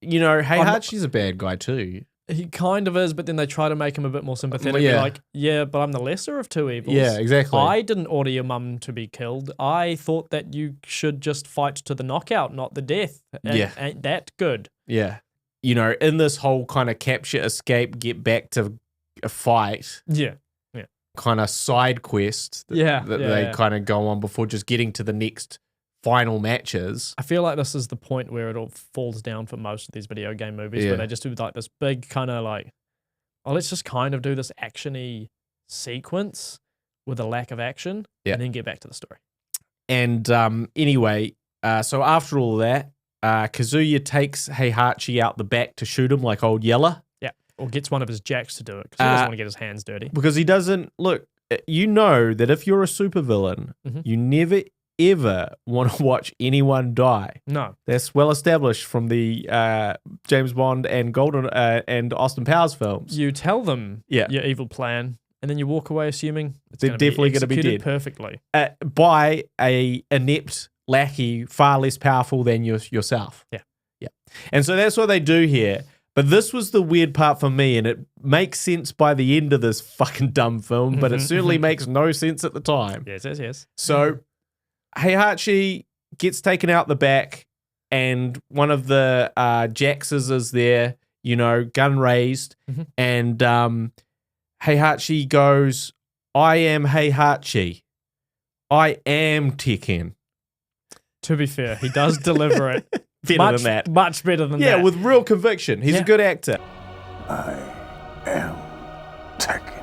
You know, Heihachi's a bad guy too. He kind of is, but then they try to make him a bit more sympathetic. Yeah. Be like, yeah, but I'm the lesser of two evils. Yeah, exactly. I didn't order your mum to be killed. I thought that you should just fight to the knockout, not the death. Yeah. Ain't that good? Yeah. You know, in this whole kind of capture, escape, get back to a fight Yeah. kind of side quest that they kind of go on before just getting to the next final matches. I feel like this is the point where it all falls down for most of these video game movies, Yeah. where they just do like this big kind of like, oh, let's just kind of do this action-y sequence with a lack of action, Yeah. and then get back to the story. And anyway, so after all that, Kazuya takes Heihachi out the back to shoot him like old Yeller. Yeah, or gets one of his jacks to do it because he doesn't want to get his hands dirty. Because he doesn't look. You know that if you're a supervillain, you never ever want to watch anyone die. No, That's well established from the James Bond and and Austin Powers films. you tell them Yeah. your evil plan, and then you walk away assuming it's They're gonna definitely going gonna to be executed dead. perfectly. By a inept lackey, far less powerful than yourself. Yeah. And so that's what they do here. But this was the weird part for me, and it makes sense by the end of this fucking dumb film, but it certainly makes no sense at the time. Yes. So Heihachi gets taken out the back, and one of the Jaxes is there, you know, gun raised, and Heihachi goes, I am Heihachi. I am Tekken. To be fair, he does deliver it Better than that. much better than Yeah, that. with real conviction. He's Yeah. a good actor. I am Tekken.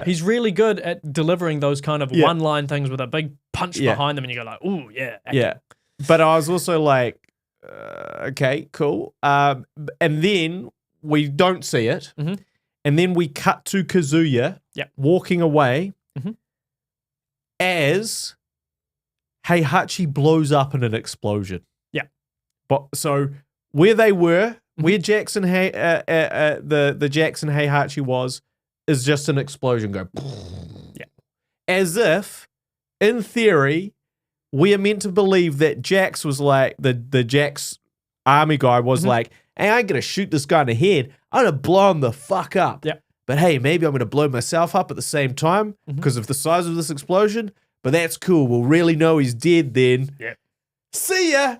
He's really good at delivering those kind of Yeah. one-line things with a big punch Yeah. behind them, and you go like, "Ooh, yeah, acting." Yeah. But I was also like, okay, cool. And then we don't see it. Mhm. And then we cut to Kazuya Yep. walking away Mhm. as Heihachi blows up in an explosion. Yeah. But so where they were, where Jackson the Jackson Heihachi was, is just an explosion go. Yeah. As if, in theory, we are meant to believe that Jax was like the Jax army guy was like, hey, I ain't gonna shoot this guy in the head. I'm gonna blow him the fuck up. Yep. But hey, maybe I'm gonna blow myself up at the same time because of the size of this explosion. But that's cool. We'll really know he's dead then. Yep. See ya.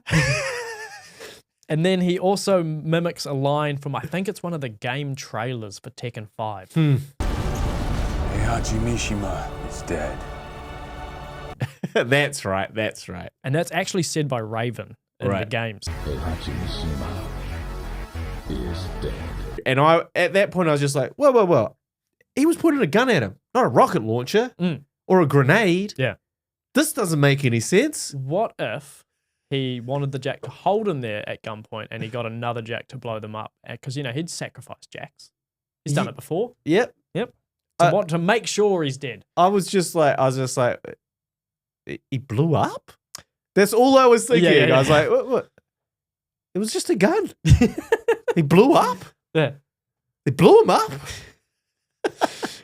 And then he also mimics a line from, I think it's one of the game trailers for Tekken 5. Heihachi Mishima is dead. That's right. And that's actually said by Raven in the Right. games. Heihachi Mishima is dead. And at that point I was just like, whoa. He was pointing a gun at him, not a rocket launcher or a grenade. Yeah. This doesn't make any sense. What if he wanted the Jack to hold him there at gunpoint and he got another Jack to blow them up? Because, you know, he'd sacrificed Jacks. He's done it before. Yep. To make sure he's dead. I was just like, he blew up? That's all I was thinking. Yeah. I was like, what? It was just a gun. He blew up? Yeah. They blew him up?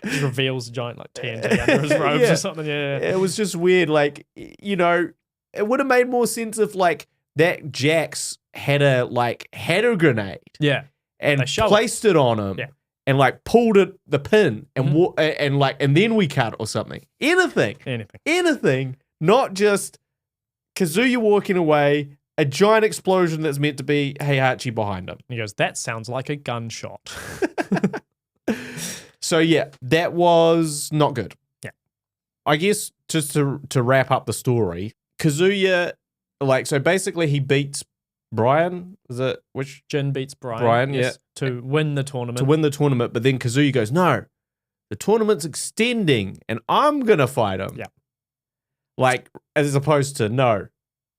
He reveals a giant like TNT under his robes Yeah. or something. Yeah. It was just weird. Like, you know, it would have made more sense if like that Jax had a grenade Yeah. and They show it. placed it on him. Yeah. and like pulled the pin and and then we cut or something. Anything. Not just Kazuya walking away, a giant explosion that's meant to be Heihachi behind him. And he goes, that sounds like a gunshot. So yeah, that was not good. Yeah. I guess just to wrap up the story, Kazuya, so basically he beats Brian. Is it which? Jin beats Brian. Yes, to win the tournament. But then Kazuya goes, no, the tournament's extending and I'm going to fight him. Yeah. Like, as opposed to, no,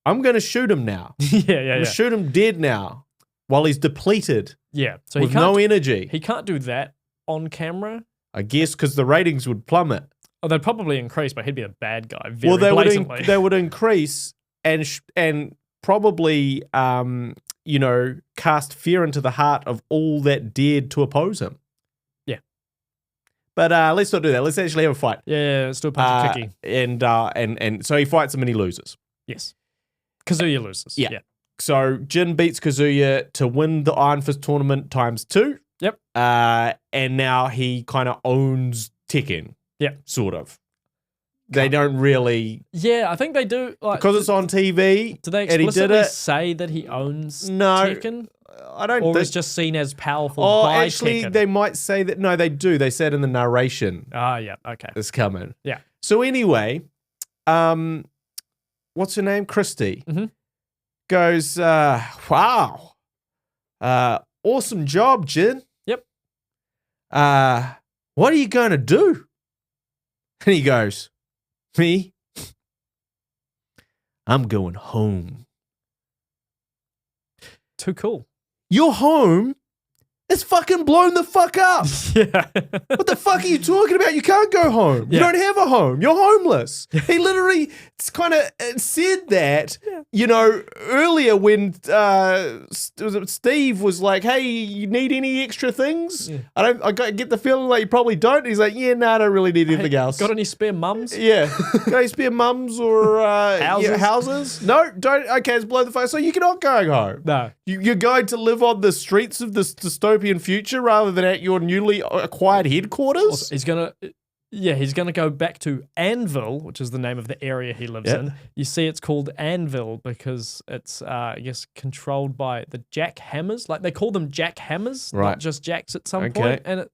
I'm going to shoot him now. Yeah. Shoot him dead now while he's depleted. Yeah. So with no energy. He can't do that on camera. I guess because the ratings would plummet. Oh, they'd probably increase, but he'd be a bad guy. Well, they blatantly. they would increase and probably, cast fear into the heart of all that dared to oppose him. Yeah. But let's not do that. Let's actually have a fight. Yeah, let's do a punch kicky. And so he fights him and he loses. Yes. Kazuya loses. Yeah. So Jin beats Kazuya to win the Iron Fist tournament ×2. Yep. And now he kind of owns Tekken. Yeah. Sort of. They don't really... Yeah, I think they do. Because it's on TV. Do they and he did explicitly it, say that he owns No. Tekken? I don't Or think... is just seen as powerful Oh, by actually, Tekken? they might say that. No, they do. They said in the narration. Ah, yeah. Okay. It's coming. Yeah. So anyway, what's her name? Christy. Mm-hmm. Goes, wow. Awesome job, Jin. Yep. What are you going to do? And he goes, me? I'm going home. Too cool. Your home is fucking blown the fuck up. Yeah. What the fuck are you talking about? You can't go home. You Yeah. don't have a home. You're homeless. He literally kind of said that, earlier when Steve was like, hey, you need any extra things? Yeah. I get the feeling like you probably don't. He's like, yeah, no, I don't really need anything else. Got any spare mums? Yeah. Got any spare mums or Houses? houses? No, don't. Okay, it's blow the fuck. So you're not going home. No. You're going to live on the streets of this dystopian future rather than at your newly acquired headquarters? Also, he's gonna go back to Anvil, which is the name of the area he lives in. You see, it's called Anvil because it's, I guess, controlled by the Jack Hammers. Like they call them Jack Hammers, Right. not just Jacks at some point. And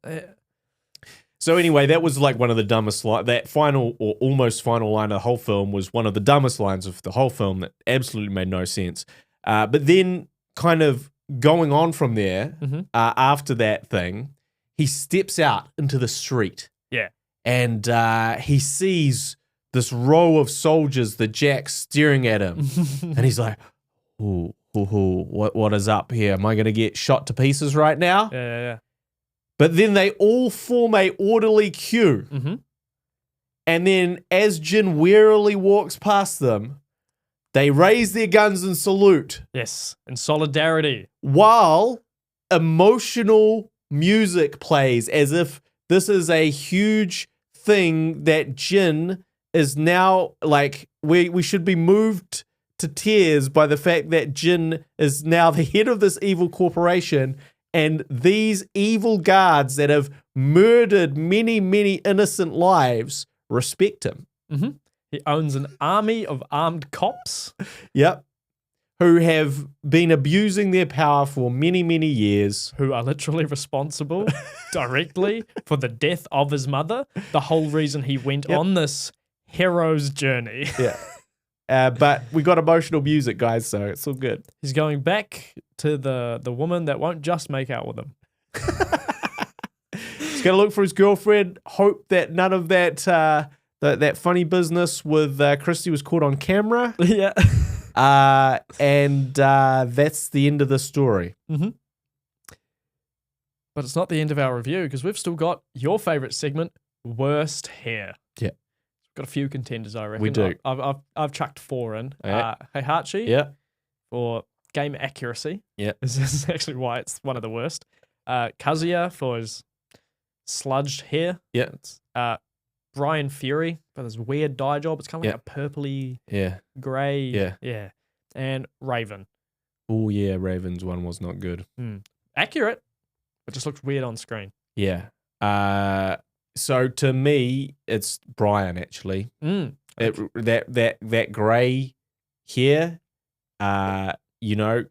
So anyway, that was like one of the dumbest lines. That final or almost final line of the whole film was one of the dumbest lines of the whole film that absolutely made no sense. But then kind of going on from there, after that thing, he steps out into the street. yeah, And he sees this row of soldiers, the Jacks, staring at him. And he's like, what is up here? Am I going to get shot to pieces right now? yeah. But then they all form a orderly queue. Mm-hmm. And then as Jin warily walks past them, they raise their guns and salute Yes, in solidarity. while emotional music plays as if this is a huge thing that Jin is now like, we should be moved to tears by the fact that Jin is now the head of this evil corporation and these evil guards that have murdered many, many innocent lives respect him. Mm-hmm. He owns an army of armed cops. Yep. Who have been abusing their power for many, many years. Who are literally responsible directly for the death of his mother. The whole reason he went on this hero's journey. Yeah. But we got emotional music, guys, so it's all good. He's going back to the woman that won't just make out with him. He's going to look for his girlfriend, hope that none of that that funny business with Christy was caught on camera. Yeah. And that's the end of the story. Mm-hmm. But it's not the end of our review because we've still got your favorite segment, Worst Hair. Yeah. Got a few contenders, I reckon. We do. I've chucked 4 in. Yeah. Heihachi Yeah. for game accuracy. Yeah. This is actually why it's one of the worst. Kazuya for his sludged hair. Yeah. Brian Fury for this weird dye job. It's kind of like a purpley Yeah. grey. Yeah. Yeah. And Raven. Oh, yeah. Raven's one was not good. Accurate, but just looks weird on screen. Yeah. So to me, it's Brian actually. That grey hair,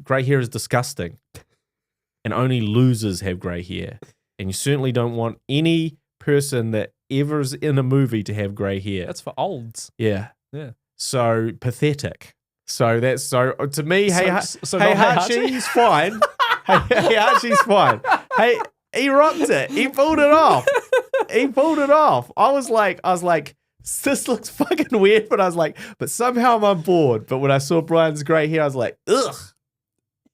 grey hair is disgusting. And only losers have grey hair. And you certainly don't want any person that ever is in a movie to have grey hair. That's for olds. Yeah. Yeah. So pathetic. So that's so to me, So hey not Heihachi? Hachi's fine. Hey Hachi's fine. Hey, he rocked it. He pulled it off. I was like, this looks fucking weird, but I was like, but somehow I'm on board. But when I saw Brian's grey hair, I was like, ugh.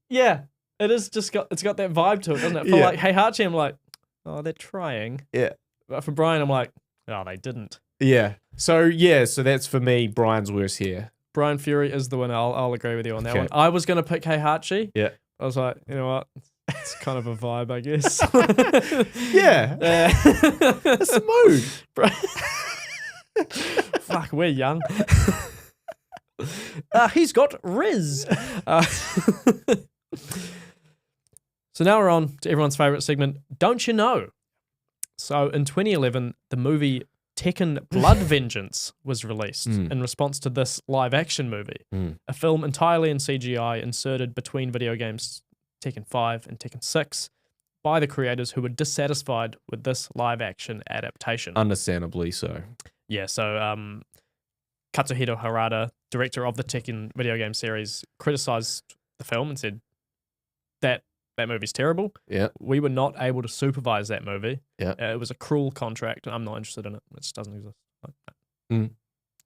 Yeah. It's got that vibe to it, doesn't it? For like Heihachi, I'm like, oh, they're trying. Yeah. But for Brian, I'm like, oh, they didn't. Yeah. So that's for me, Brian's worst hair. Brian Fury is the winner. I'll agree with you on that Okay. one. I was going to pick Heihachi. Yeah. I was like, you know what? It's kind of a vibe, I guess. Yeah. It's a mood. Fuck, we're young. He's got Riz. So now we're on to everyone's favorite segment, Don't You Know? So in 2011, the movie Tekken Blood Vengeance was released in response to this live-action movie, a film entirely in CGI inserted between video games Tekken 5 and Tekken 6 by the creators who were dissatisfied with this live-action adaptation. Understandably so. Yeah, so Katsuhiro Harada, director of the Tekken video game series, criticized the film and said that movie's terrible. Yeah. We were not able to supervise that movie. Yeah. It was a cruel contract. I'm not interested in it. It just doesn't exist.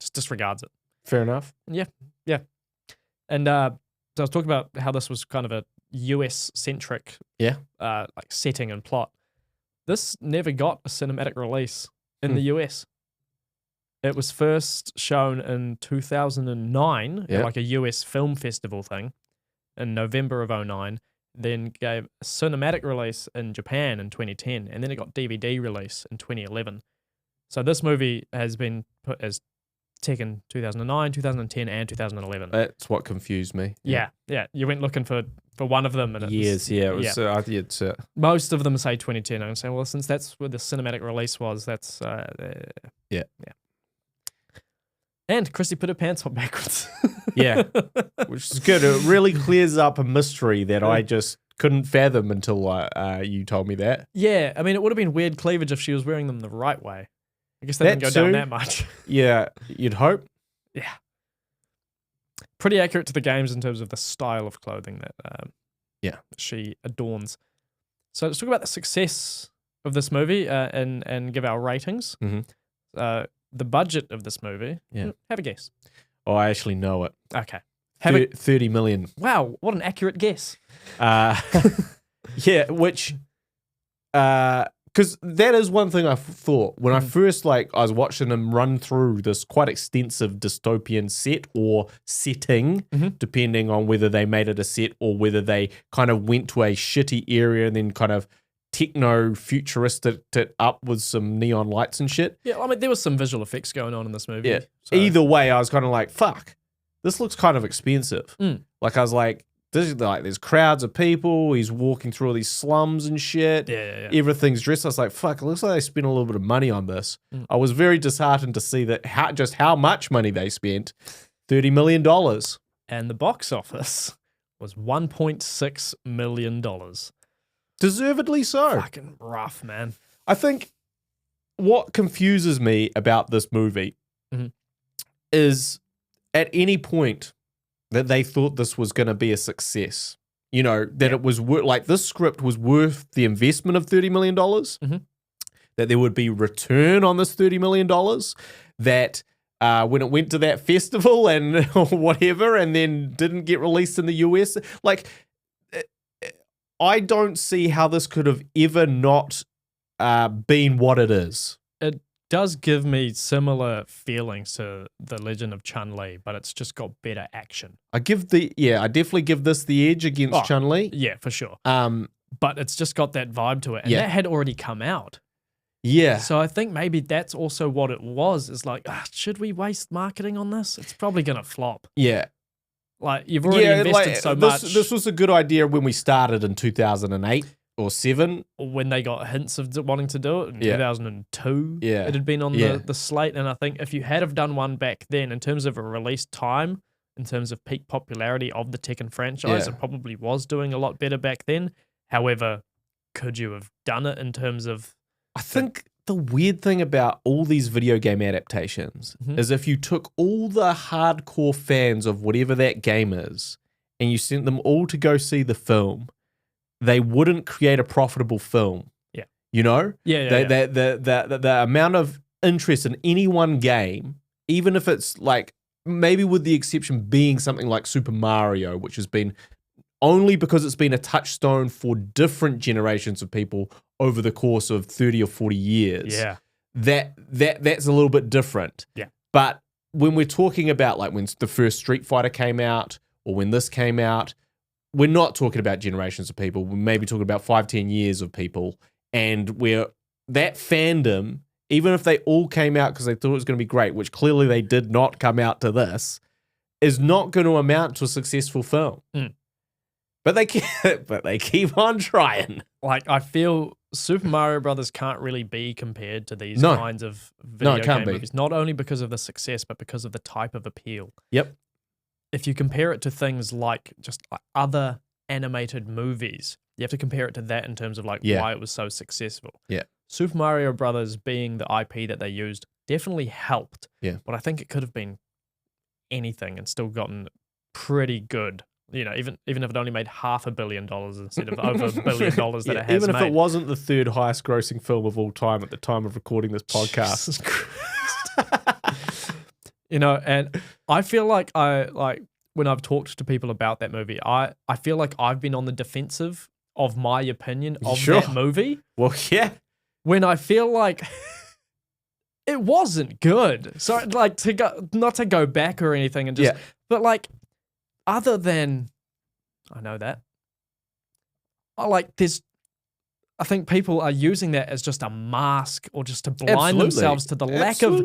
Just disregards it. Fair enough. Yeah. And so I was talking about how this was kind of a US-centric like setting and plot. This never got a cinematic release in the US. It was first shown in 2009 at like a US film festival thing in November of 2009. Then gave a cinematic release in Japan in 2010, and then it got DVD release in 2011. So this movie has been put as Tekken 2009, 2010, and 2011. That's what confused me. Yeah. You went looking for one of them, and it Years, was, I think it's most of them say 2010. I'm saying, well, since that's where the cinematic release was, that's yeah. And Chrissy put her pants on backwards. Yeah, which is good. It really clears up a mystery that I just couldn't fathom until you told me that. Yeah, I mean, it would have been weird cleavage if she was wearing them the right way. I guess they That didn't go down too. that much. Yeah, you'd hope. Yeah. Pretty accurate to the games in terms of the style of clothing that she adorns. So let's talk about the success of this movie and give our ratings. The budget of this movie. Yeah. Have a guess. Oh, I actually know it. Okay. 30 million. Wow, what an accurate guess. Yeah, which, because that is one thing I thought when I first, I was watching them run through this quite extensive dystopian set or setting, depending on whether they made it a set or whether they kind of went to a shitty area and then kind of techno-futuristic it up with some neon lights and shit. Yeah, I mean, there was some visual effects going on in this movie. Yeah. So. Either way, I was kind of like, fuck, this looks kind of expensive. Like, I was like, there's crowds of people. He's walking through all these slums and shit. Yeah. Everything's dressed. I was like, fuck, it looks like they spent a little bit of money on this. I was very disheartened to see that how much money they spent. $30 million. And the box office was $1.6 million. Deservedly so. Fucking rough, man. I think what confuses me about this movie is at any point that they thought this was going to be a success, that it was this script was worth the investment of $30 million, that there would be return on this $30 million, that when it went to that festival and whatever and then didn't get released in the US, I don't see how this could have ever not been what it is. It does give me similar feelings to The Legend of Chun-Li, but it's just got better action. I definitely give this the edge against Chun-Li. Yeah, for sure. But it's just got that vibe to it. And that had already come out. Yeah. So I think maybe that's also what it was. Is like, should we waste marketing on this? It's probably going to flop. Yeah. Like, you've already invested so much. This was a good idea when we started in 2008. or 7. when they got hints of wanting to do it in 2002. Yeah. It had been on the slate. And I think if you had have done one back then, in terms of a release time, in terms of peak popularity of the Tekken franchise, it probably was doing a lot better back then. However, could you have done it in terms of... I think the weird thing about all these video game adaptations is if you took all the hardcore fans of whatever that game is and you sent them all to go see the film, they wouldn't create a profitable film. Yeah. You know? The amount of interest in any one game, even if it's like, maybe with the exception being something like Super Mario, which has been only because it's been a touchstone for different generations of people over the course of 30 or 40 years. Yeah. That's a little bit different. Yeah. But when we're talking about like when the first Street Fighter came out or when this came out, we're not talking about generations of people. We're maybe talking about 5-10 years of people. And where that fandom, even if they all came out because they thought it was going to be great, which clearly they did not come out to this, is not going to amount to a successful film. But they keep on trying. Like, I feel Super Mario Brothers can't really be compared to these kinds of video game movies. Not only because of the success, but because of the type of appeal. Yep. If you compare it to things like just like other animated movies, you have to compare it to that in terms of like why it was so successful. Yeah. Super Mario Brothers being the IP that they used definitely helped. Yeah. But I think it could have been anything and still gotten pretty good. You know, even if it only made $500 million instead of over $1 billion that it has even made. if it wasn't the third highest grossing film of all time at the time of recording this podcast. Jesus Christ. You know, and I feel like when I've talked to people about that movie, I feel like I've been on the defensive of my opinion of that movie. Well, yeah. When I feel like it wasn't good. So like not to go back or anything and just but like other than I know that. I think people are using that as just a mask or just to blind themselves to the lack of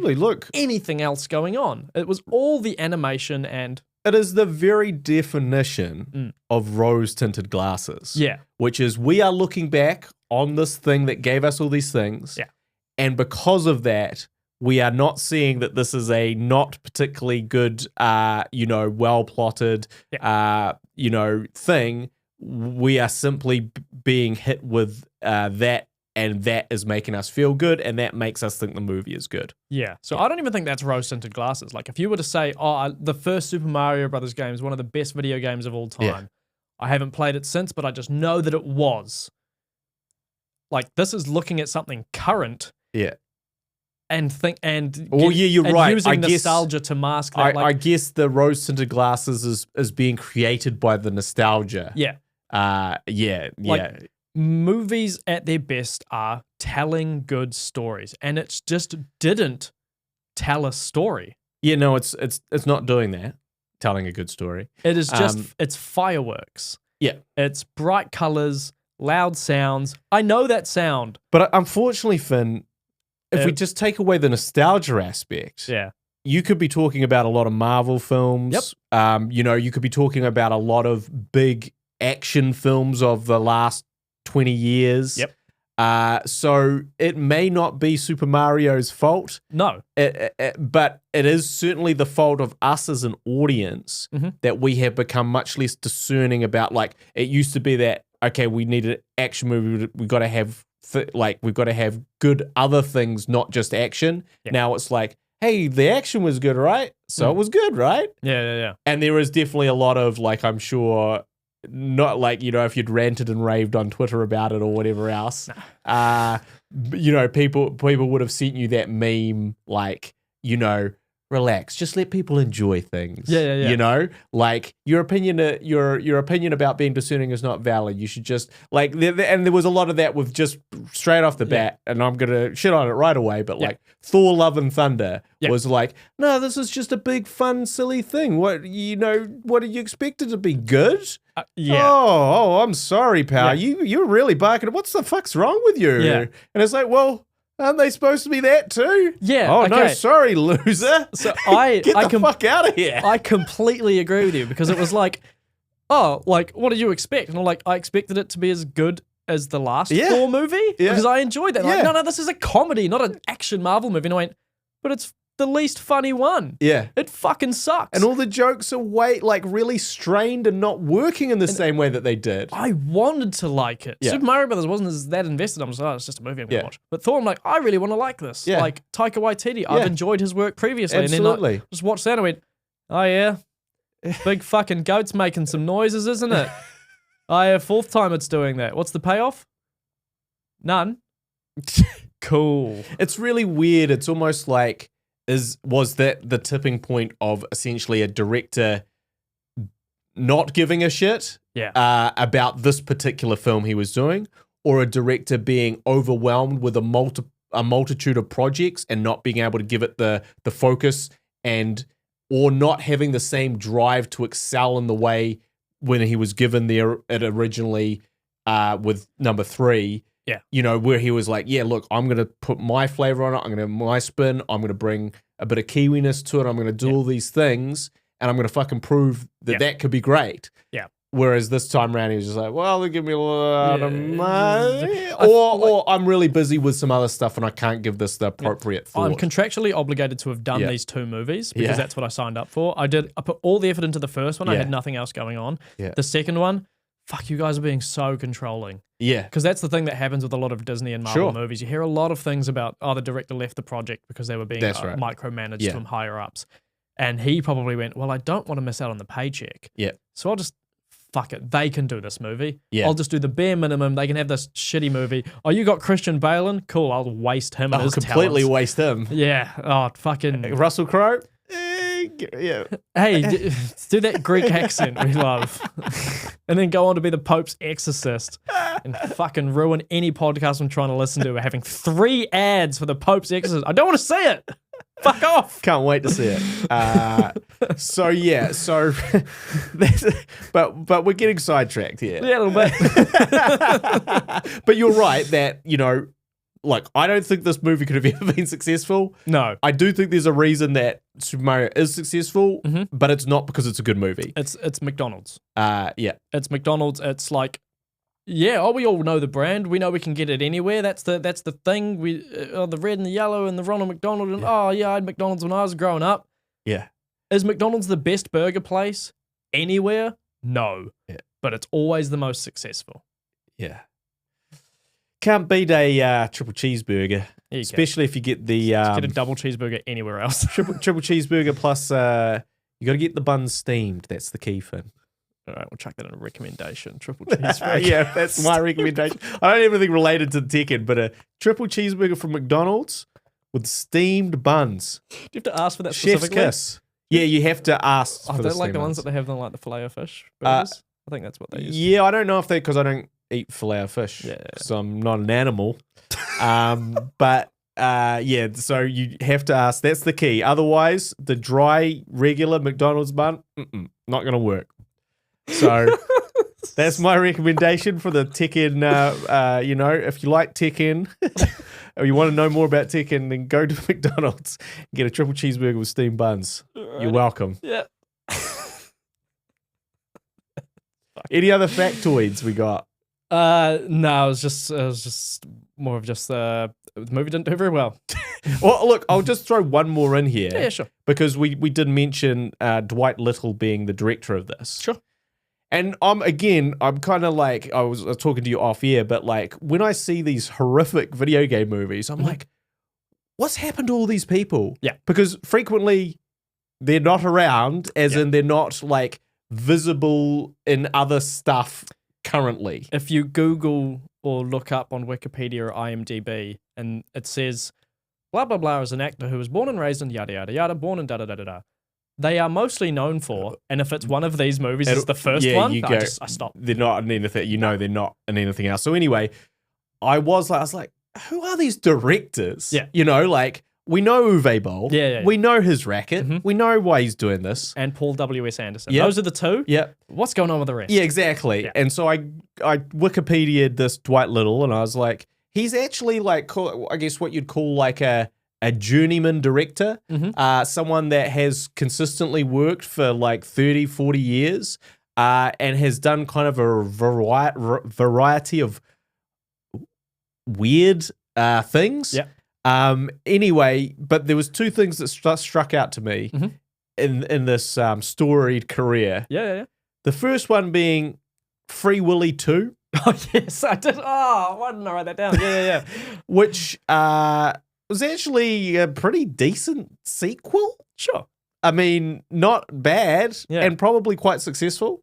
anything else going on. It was all the animation and... It is the very definition of rose-tinted glasses. Yeah. Which is we are looking back on this thing that gave us all these things. Yeah. And because of that, we are not seeing that this is a not particularly good, well-plotted, thing. We are simply being hit with that, and that is making us feel good, and that makes us think the movie is good. Yeah. So I don't even think that's rose-tinted glasses. Like, if you were to say, the first Super Mario Brothers game is one of the best video games of all time. Yeah. I haven't played it since, but I just know that it was. Like, this is looking at something current. Yeah. And you're right. Using nostalgia to mask that. I guess the rose-tinted glasses is being created by the nostalgia. Yeah. Movies at their best are telling good stories, and it just didn't tell a story. Yeah, no, it's not doing that. Telling a good story. It is just it's fireworks. Yeah, it's bright colors, loud sounds. I know that sound, but unfortunately, Finn, if we just take away the nostalgia aspect, you could be talking about a lot of Marvel films. Yep. You could be talking about a lot of big action films of the last 20 years. Yep. So it may not be Super Mario's fault. No. But it is certainly the fault of us as an audience that we have become much less discerning about. Like, it used to be that, okay, we need an action movie. We've got to have we've got to have good other things, not just action. Yeah. Now it's like, hey, the action was good, right? So it was good, right? Yeah. And there is definitely a lot of, like, I'm sure, not like, if you'd ranted and raved on Twitter about it or whatever else, people would have sent you that meme, like, relax, just let people enjoy things. Yeah. Like, your opinion about being discerning is not valid. You should just, like, and there was a lot of that with just straight off the bat, and I'm gonna shit on it right away, but like Thor: Love and Thunder was like, no, this is just a big fun silly thing. What do you expect it to be good? Oh, I'm sorry, pal. You're really barking. What the fuck's wrong with you? Yeah. And it's like, well, aren't they supposed to be that too? Yeah. Oh, okay. no, sorry, loser. So Get the fuck out of here. I completely agree with you, because it was like, what did you expect? And I'm like, I expected it to be as good as the last Yeah. Thor movie Yeah. because I enjoyed that. Yeah. Like, no, this is a comedy, not an action Marvel movie. And I went, but it's the least funny one. Yeah. It fucking sucks. And all the jokes are really strained and not working in the same way that they did. I wanted to like it. Yeah. Super Mario Brothers wasn't as that invested. I'm just like, oh, it's just a movie I'm going to Yeah. watch. But Thor, I'm like, I really want to like this. Yeah. Like Taika Waititi, I've Yeah. enjoyed his work previously. And Absolutely. then I just watched that and I went, oh yeah, big fucking goat's making some noises, isn't it? Oh yeah, fourth time it's doing that. What's the payoff? None. Cool. It's really weird. It's almost like was that the tipping point of essentially a director not giving a shit about this particular film he was doing, or a director being overwhelmed with a multitude of projects and not being able to give it the focus or not having the same drive to excel in the way when he was given it originally with number 3. Yeah. You know, where he was like, yeah, look, I'm going to put my flavor on it. I'm going to have my spin. I'm going to bring a bit of Kiwiness to it. I'm going to do all these things and I'm going to fucking prove that could be great. Yeah. Whereas this time around, he was just like, well, they give me a lot of money. Or I'm really busy with some other stuff and I can't give this the appropriate thought. I'm contractually obligated to have done these 2 movies because that's what I signed up for. I put all the effort into the first one. I had nothing else going on. Yeah. The second one, fuck, you guys are being so controlling. Yeah. Because that's the thing that happens with a lot of Disney and Marvel movies. You hear a lot of things about, the director left the project because they were being micromanaged from higher ups. And he probably went, well, I don't want to miss out on the paycheck. Yeah. So I'll just, fuck it, they can do this movie. Yeah. I'll just do the bare minimum. They can have this shitty movie. Oh, you got Christian Bale in? Cool, I'll waste him and his completely talents. waste him. Yeah. Oh, fucking. Russell Crowe? Yeah. Hey, do that Greek accent we love. And then go on to be the Pope's exorcist and fucking ruin any podcast I'm trying to listen to by having 3 ads for the Pope's exorcist. I don't want to see it. Fuck off. Can't wait to see it. But we're getting sidetracked here. Yeah, a little bit. But you're right that, you know, like, I don't think this movie could have ever been successful. No. I do think there's a reason that Super Mario is successful, but it's not because it's a good movie. It's McDonald's. Yeah. It's McDonald's. It's like, we all know the brand. We know we can get it anywhere. That's the thing. We the red and the yellow and the Ronald McDonald. And I had McDonald's when I was growing up. Yeah. Is McDonald's the best burger place anywhere? No. Yeah. But it's always the most successful. Yeah. Can't beat a triple cheeseburger, especially if you get the get a double cheeseburger anywhere else. triple cheeseburger plus you got to get the buns steamed. That's the key thing. All right, we'll chuck that in a recommendation. Triple cheeseburger. Yeah, that's my recommendation. I don't have anything related to Tekken, but a triple cheeseburger from McDonald's with steamed buns. Do you have to ask for that Chef's specifically? kiss. Yeah, you have to ask. I for don't like the ones buns. that they have them like the filet of fish burgers. I think that's what they use. Yeah, I don't know if because I don't eat filet of fish, so I'm not an animal. But so you have to ask. That's the key. Otherwise, the dry regular McDonald's bun, not going to work. So that's my recommendation for the Tekken. If you like Tekken or you want to know more about Tekken, then go to McDonald's and get a triple cheeseburger with steamed buns. Alrighty. You're welcome. Yeah. Any other factoids we got? No, it was just more of just the movie didn't do very well. Well, look, I'll just throw one more in here. Yeah, sure. Because we did mention Dwight Little being the director of this. Sure. And I'm kind of like, I was talking to you off air, but like when I see these horrific video game movies, I'm like, what's happened to all these people? Yeah. Because frequently they're not around, as in they're not like visible in other stuff currently. If you Google or look up on Wikipedia or IMDb and it says, blah, blah, blah is an actor who was born and raised in yada, yada, yada, born in da, da, da, da, da. They are mostly known for, and if it's one of these movies, it's the first one, I stop. They're not in anything, they're not in anything else. So anyway, I was like, who are these directors? Yeah. Like, we know Uwe Boll. Yeah. We know his racket. We know why he's doing this. And Paul W.S. Anderson. Yep. Those are the two. Yeah. What's going on with the rest? Yeah, exactly. Yeah. And so I Wikipedia'd this Dwight Little, and I was like, he's actually like, I guess what you'd call like a journeyman director, someone that has consistently worked for like 30, 40 years and has done kind of a variety of weird things. Yeah. Anyway, but there was two things that struck out to me in this storied career. Yeah. The first one being Free Willy 2. Oh, yes, I did. Oh, why didn't I write that down? Yeah. Which was actually a pretty decent sequel. Sure. I mean, not bad and probably quite successful.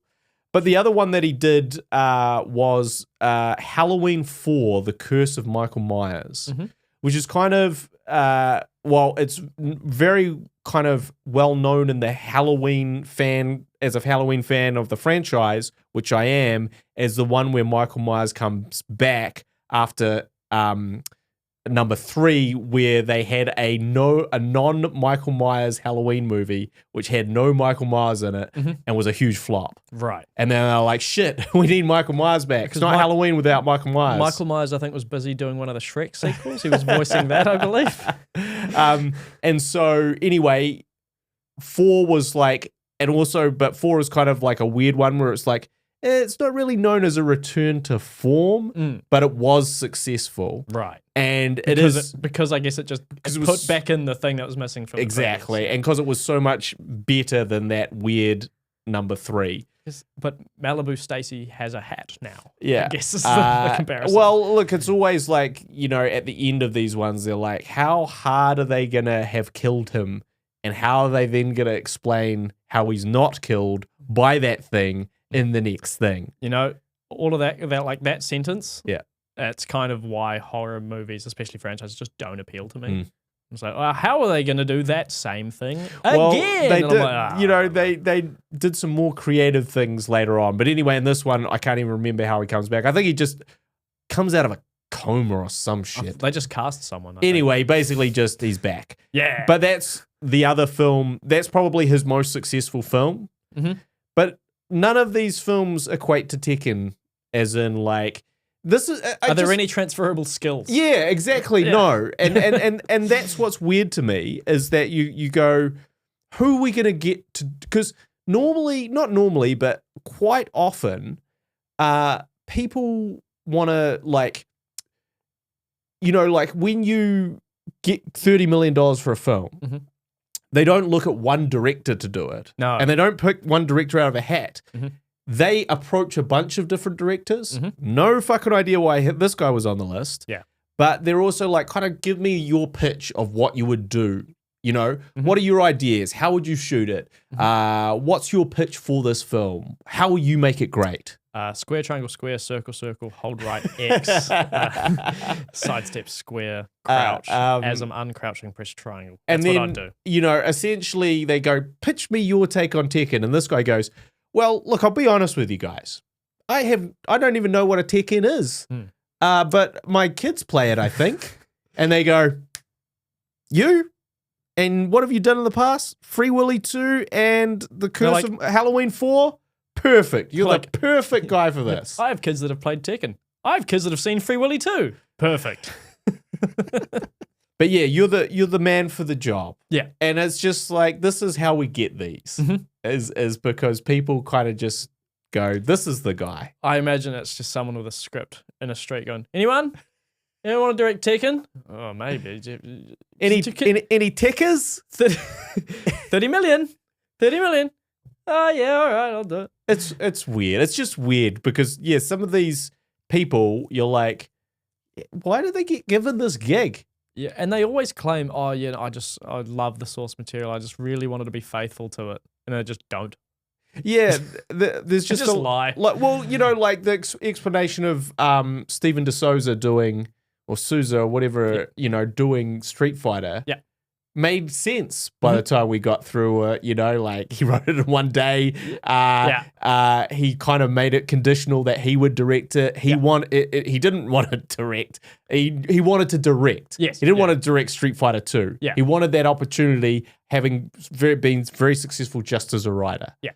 But the other one that he did was Halloween 4, The Curse of Michael Myers, which is kind of, it's very kind of well known in the Halloween fan, as a Halloween fan of the franchise, which I am, as the one where Michael Myers comes back after number 3, where they had a non-Michael Myers Halloween movie, which had no Michael Myers in it and was a huge flop. Right. And then they're like, shit, we need Michael Myers back. It's not Halloween without Michael Myers. Michael Myers, I think, was busy doing one of the Shrek sequels. He was voicing that, I believe. And so anyway, 4 was like, but 4 is kind of like a weird one where it's like, it's not really known as a return to form, but it was successful. Right. And because I guess it just put back in the thing that was missing from exactly. the And because it was so much better than that weird number 3. But Malibu Stacy has a hat now. Yeah. I guess is the comparison. Well, look, it's always like, at the end of these ones, they're like, how hard are they going to have killed him? And how are they then going to explain how he's not killed by that thing in the next thing? All of that like that sentence. Yeah. That's kind of why horror movies, especially franchises, just don't appeal to me. It's like, well, how are they going to do that same thing again? They and did, I'm like, they did some more creative things later on. But anyway, in this one, I can't even remember how he comes back. I think he just comes out of a coma or some shit. They just cast someone. Anyway, basically just he's back. Yeah. But that's the other film. That's probably his most successful film. But none of these films equate to Tekken, as in like, this is. Are there any transferable skills? Yeah, exactly. Yeah. No, and that's what's weird to me is that you go, who are we gonna get to? Because not normally, but quite often, people want to like, like when you get $30 million for a film. They don't look at one director to do it. No. And they don't pick one director out of a hat. They approach a bunch of different directors. No fucking idea why this guy was on the list. Yeah. But they're also like, kind of give me your pitch of what you would do. What are your ideas? How would you shoot it? What's your pitch for this film? How will you make it great? Square, triangle, square, circle, circle, hold right, X, sidestep, square, crouch. As I'm uncrouching, press triangle. That's what I'd do. Essentially they go, pitch me your take on Tekken. And this guy goes, well, look, I'll be honest with you guys. I don't even know what a Tekken is. But my kids play it, I think. And they go, you? And what have you done in the past? Free Willy 2 and The Curse of Halloween 4? Perfect. You're the perfect guy for this. I have kids that have played Tekken. I have kids that have seen Free Willy 2. Perfect. But yeah, you're the man for the job. Yeah. And it's just like, this is how we get these. Is because people kind of just go, this is the guy. I imagine it's just someone with a script in a street going, anyone want to direct Tekken? Oh, maybe. Any tickers? 30 million. 30 million. Oh, yeah, all right, I'll do it. It's weird. It's just weird because, yeah, some of these people, you're like, why did they get given this gig? Yeah, and they always claim, oh, yeah, I love the source material. I just really wanted to be faithful to it. And they just don't. Yeah, there's just a lie. Like the explanation of Steven D'Souza doing, or Souza or whatever, doing Street Fighter. Yeah. Made sense by the time we got through it, like he wrote it in one day. He kind of made it conditional that he would direct it. He he didn't want to direct. He wanted to direct. Yes. He didn't want to direct Street Fighter 2. Yeah. He wanted that opportunity, having been very successful just as a writer. Yeah.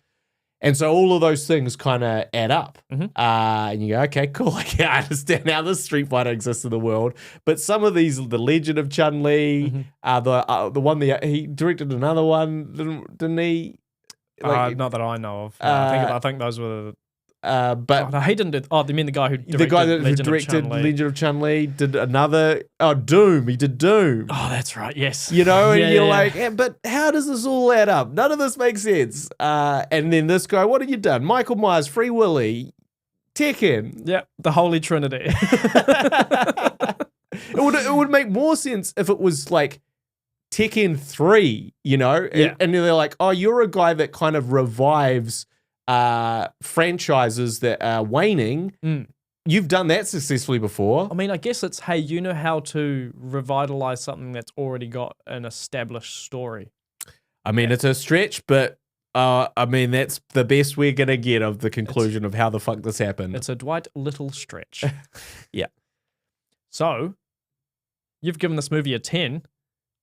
And so all of those things kind of add up. And you go, okay, cool. I understand how this Street Fighter exists in the world. But some of these, The Legend of Chun-Li, the one he directed another one, didn't he? Not that I know of. I think those were but no, he didn't do. Oh, you mean the guy who directed the guy that Legend directed of Chun-Li. Legend of Chun-Li did another. Oh, Doom. He did Doom. Oh, that's right. Yes. You know, and Yeah, you're yeah. like, yeah, but how does this all add up? None of this makes sense. And then this guy, what have you done? Michael Myers, Free Willy, Tekken. Yeah, the Holy Trinity. It would make more sense if it was like Tekken 3, you know? Yeah. And they're like, oh, you're a guy that kind of revives franchises that are waning. Mm. You've done that successfully before. I mean, I guess it's, hey, you know how to revitalize something that's already got an established story. I mean, it's a stretch, but I mean, that's the best we're going to get of the conclusion of how the fuck this happened. It's a Dwight Little stretch. Yeah. So, you've given this movie a 10,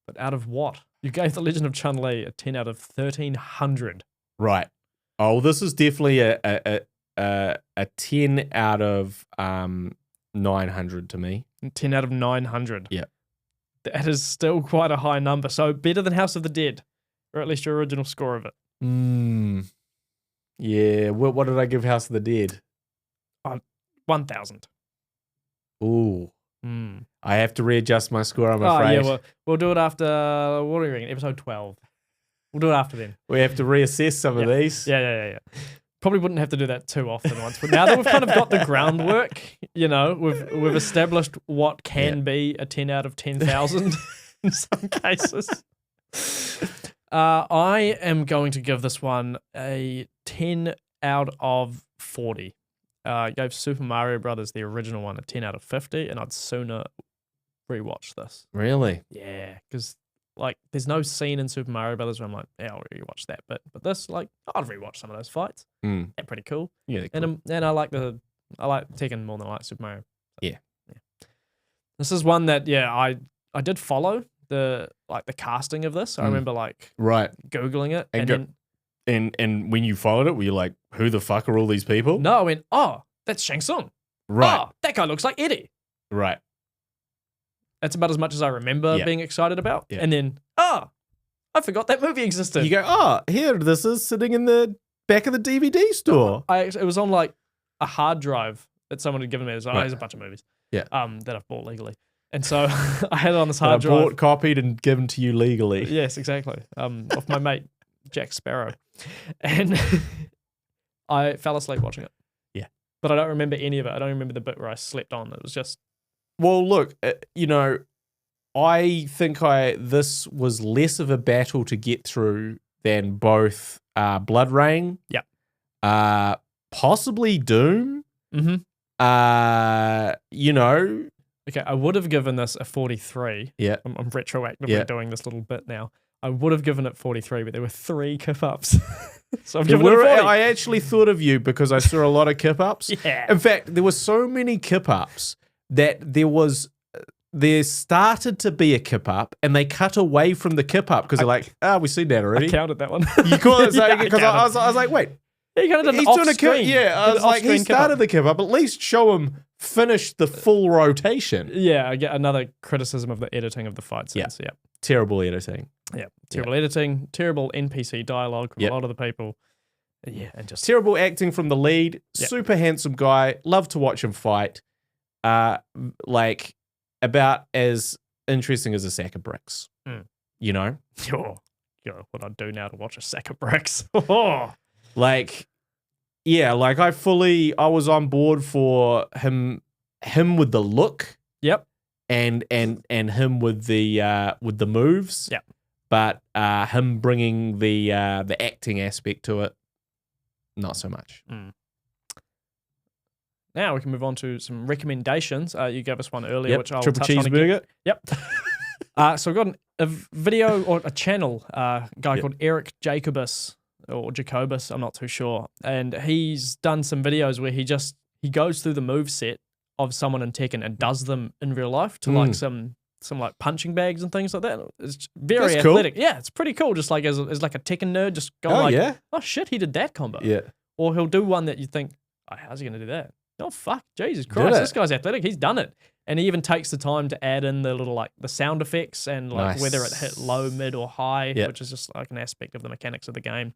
but out of what? You gave The Legend of Chun-Li a 10 out of 1,300. Right. Oh, this is definitely a 10 out of 900 to me. 10 out of 900. Yeah. That is still quite a high number. So, better than House of the Dead, or at least your original score of it. Yeah. What did I give House of the Dead? 1,000. Ooh. Mm. I have to readjust my score, I'm Oh, afraid. yeah, well, we'll do it after, what are we reading? Episode 12. We'll do it after then. We have to reassess some of these. Yeah. Probably wouldn't have to do that too often once, but now that we've kind of got the groundwork, you know, we've established what can be a 10 out of 10,000 in some cases. I am going to give this one a 10 out of 40. I gave Super Mario Brothers, the original one, a 10 out of 50, and I'd sooner rewatch this. Really? Yeah, because like there's no scene in Super Mario Brothers where I'm like, yeah, I'll rewatch that. But this, like, I'd rewatch some of those fights. They're pretty cool. Yeah, they're cool. And I like Tekken more than I like Super Mario. Yeah. This is one that I did follow the casting of this. I remember like Right. Googling it And then And when you followed it, were you like, who the fuck are all these people? no, I went, oh, that's Shang Tsung. Right. Oh, that guy looks like Eddie. Right. That's about as much as I remember Yeah. being excited about. Yeah. And then, I forgot that movie existed. You go, oh, here, this is sitting in the back of the DVD store. It was on like a hard drive that someone had given me. It was like, Right. There's a bunch of movies. Yeah. That I've bought legally. And so I had it on this That I hard drive. bought, copied, and given to you legally. Yes, exactly. Off my mate Jack Sparrow. And I fell asleep watching it. Yeah. But I don't remember any of it. I don't remember the bit where I slept on. It was just Well, look, you know, I think this was less of a battle to get through than both Blood Rain. Yeah. Possibly Doom. Mm-hmm. You know. Okay, I would have given this a 43. Yeah. I'm retroactively doing this little bit now. I would have given it 43, but there were 3 kip-ups. So I'm giving it a 40. I actually thought of you because I saw a lot of kip-ups. Yeah. In fact, there were so many kip-ups that there started to be a kip-up and they cut away from the kip-up because they're like, we've seen that already. I counted that one. You call it Yeah, because I was like, wait. He kind of did He's an doing a off-screen. kip. Yeah, I was like, he started the kip-up. At least show him finish the full rotation. Yeah, I get another criticism of the editing of the fight scenes. Yeah. Terrible editing. Yeah. Terrible editing, terrible NPC dialogue from a lot of the people. Yeah, and just Terrible acting from the lead. Yep. Super handsome guy. Love to watch him fight. Like about as interesting as a sack of bricks. You know? what I'd do now to watch a sack of bricks. Oh. Like, yeah, like I was on board for him with the look. Yep. And him with the moves. Yep. But him bringing the acting aspect to it, not so much. Now we can move on to some recommendations. You gave us one earlier, which I'll Triple touch on again. Cheeseburger. Yep. So I've got a video or a channel, guy called Eric Jacobus or Jacobus, I'm not too sure. And he's done some videos where he goes through the move set of someone in Tekken and does them in real life to like some like punching bags and things like that. It's very That's cool. athletic. Yeah, it's pretty cool. Just like as like a Tekken nerd, just going yeah. oh shit, he did that combo. Yeah. Or he'll do one that you think, oh, how's he going to do that? Oh, fuck, Jesus Christ, this guy's athletic. He's done it. And he even takes the time to add in the little, like, the sound effects and, like, Nice. whether it hit low, mid, or high, Yep. which is just, like, an aspect of the mechanics of the game.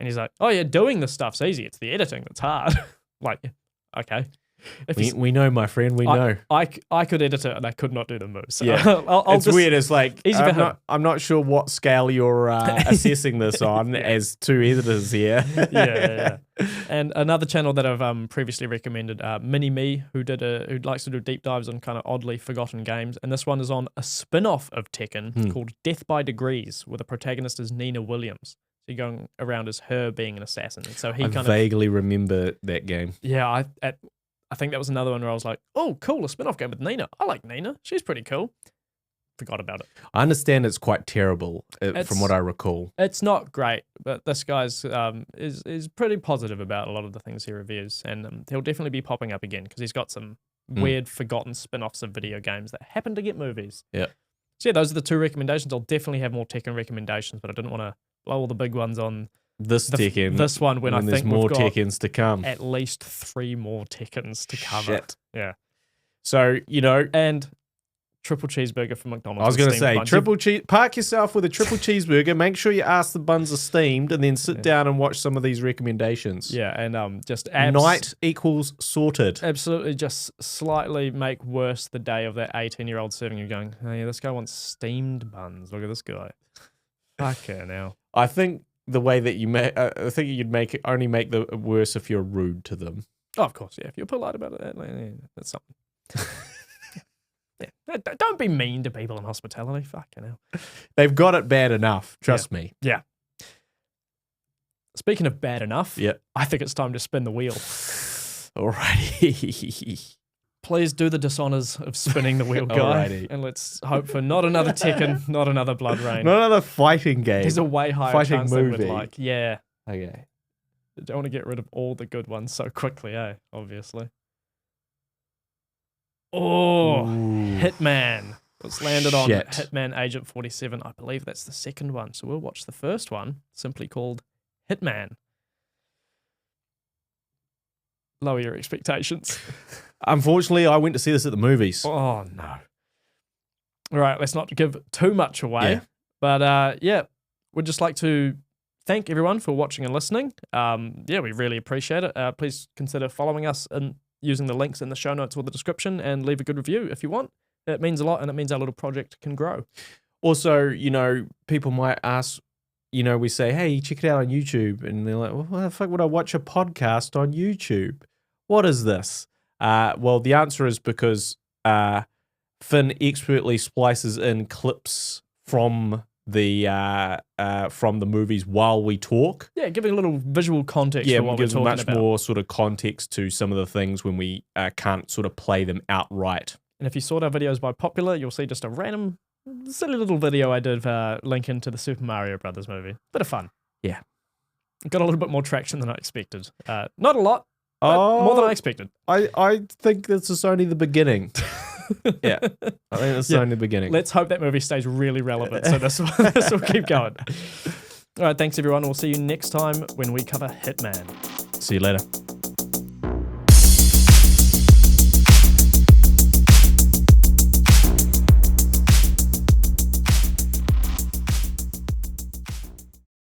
And he's like, oh, yeah, doing this stuff's easy. It's the editing that's hard. Like, okay. If We know, my friend. We know. I could edit it and I could not do the moves. So Yeah. I'll It's just, weird. It's like Easy for him. I'm not sure what scale you're assessing this on as two editors here. yeah. And another channel that I've previously recommended, Mini Me, who likes to do deep dives on kind of oddly forgotten games, and this one is on a spin-off of Tekken called Death by Degrees, where the protagonist is Nina Williams. So you're going around as her being an assassin. And so he I vaguely remember that game. Yeah, I think that was another one where I was like, oh, cool, a spin-off game with Nina. I like Nina. She's pretty cool. Forgot about it. I understand it's quite terrible from what I recall. It's not great, but this guy's is pretty positive about a lot of the things he reviews, and he'll definitely be popping up again because he's got some weird forgotten spin-offs of video games that happen to get movies. Yeah. So yeah, those are the two recommendations. I'll definitely have more Tekken recommendations, but I didn't want to blow all the big ones on Tekken. This one when I there's think more we've got Tekkens to come. at least 3 more Tekkens to cover. Shit. Yeah. So, And Triple Cheeseburger from McDonald's. I was going to say, Buns. park yourself with a triple cheeseburger, make sure you ask the buns are steamed, and then sit down and watch some of these recommendations. Yeah, and just night equals sorted. Absolutely, just slightly make worse the day of that 18-year-old serving you going, oh yeah, this guy wants steamed buns. Look at this guy. Fucking hell. I think the way that you make, I think you'd only make the worse if you're rude to them. Oh, of course, yeah. If you're polite about it, that's something. Yeah. Don't be mean to people in hospitality. Fucking hell. They've got it bad enough. Trust me. Yeah. Speaking of bad enough, Yeah. I think it's time to spin the wheel. Alrighty. Please do the dishonors of spinning the wheel, guy. Alrighty. And let's hope for not another Tekken, not another Blood Rain. Not another fighting game. There's a way higher Fighting chance they would movie. like. Yeah. Okay. I don't want to get rid of all the good ones so quickly, obviously. Oh, Hitman. It's landed on Shit. Hitman Agent 47. I believe that's the second one. So we'll watch the first one, simply called Hitman. Lower your expectations. Unfortunately, I went to see this at the movies. Oh, no. All right, let's not give too much away. Yeah. But we'd just like to thank everyone for watching and listening. We really appreciate it. Please consider following us and using the links in the show notes or the description, and leave a good review if you want. It means a lot, and it means our little project can grow. Also, people might ask, we say, hey, check it out on YouTube. And they're like, well, why the fuck would I watch a podcast on YouTube? What is this? Well, the answer is because Finn expertly splices in clips from the movies while we talk. Yeah, giving a little visual context for what we're gives talking much about. more sort of context to some of the things when we can't sort of play them outright. And if you sort our videos by popular, you'll see just a random, silly little video I did link into the Super Mario Brothers movie. Bit of fun. Yeah. Got a little bit more traction than I expected. Not a lot, but more than I expected. I think this is only the beginning. Yeah, I think this is only the beginning. Let's hope that movie stays really relevant, so this will keep going. All right, thanks everyone. We'll see you next time when we cover Hitman. See you later.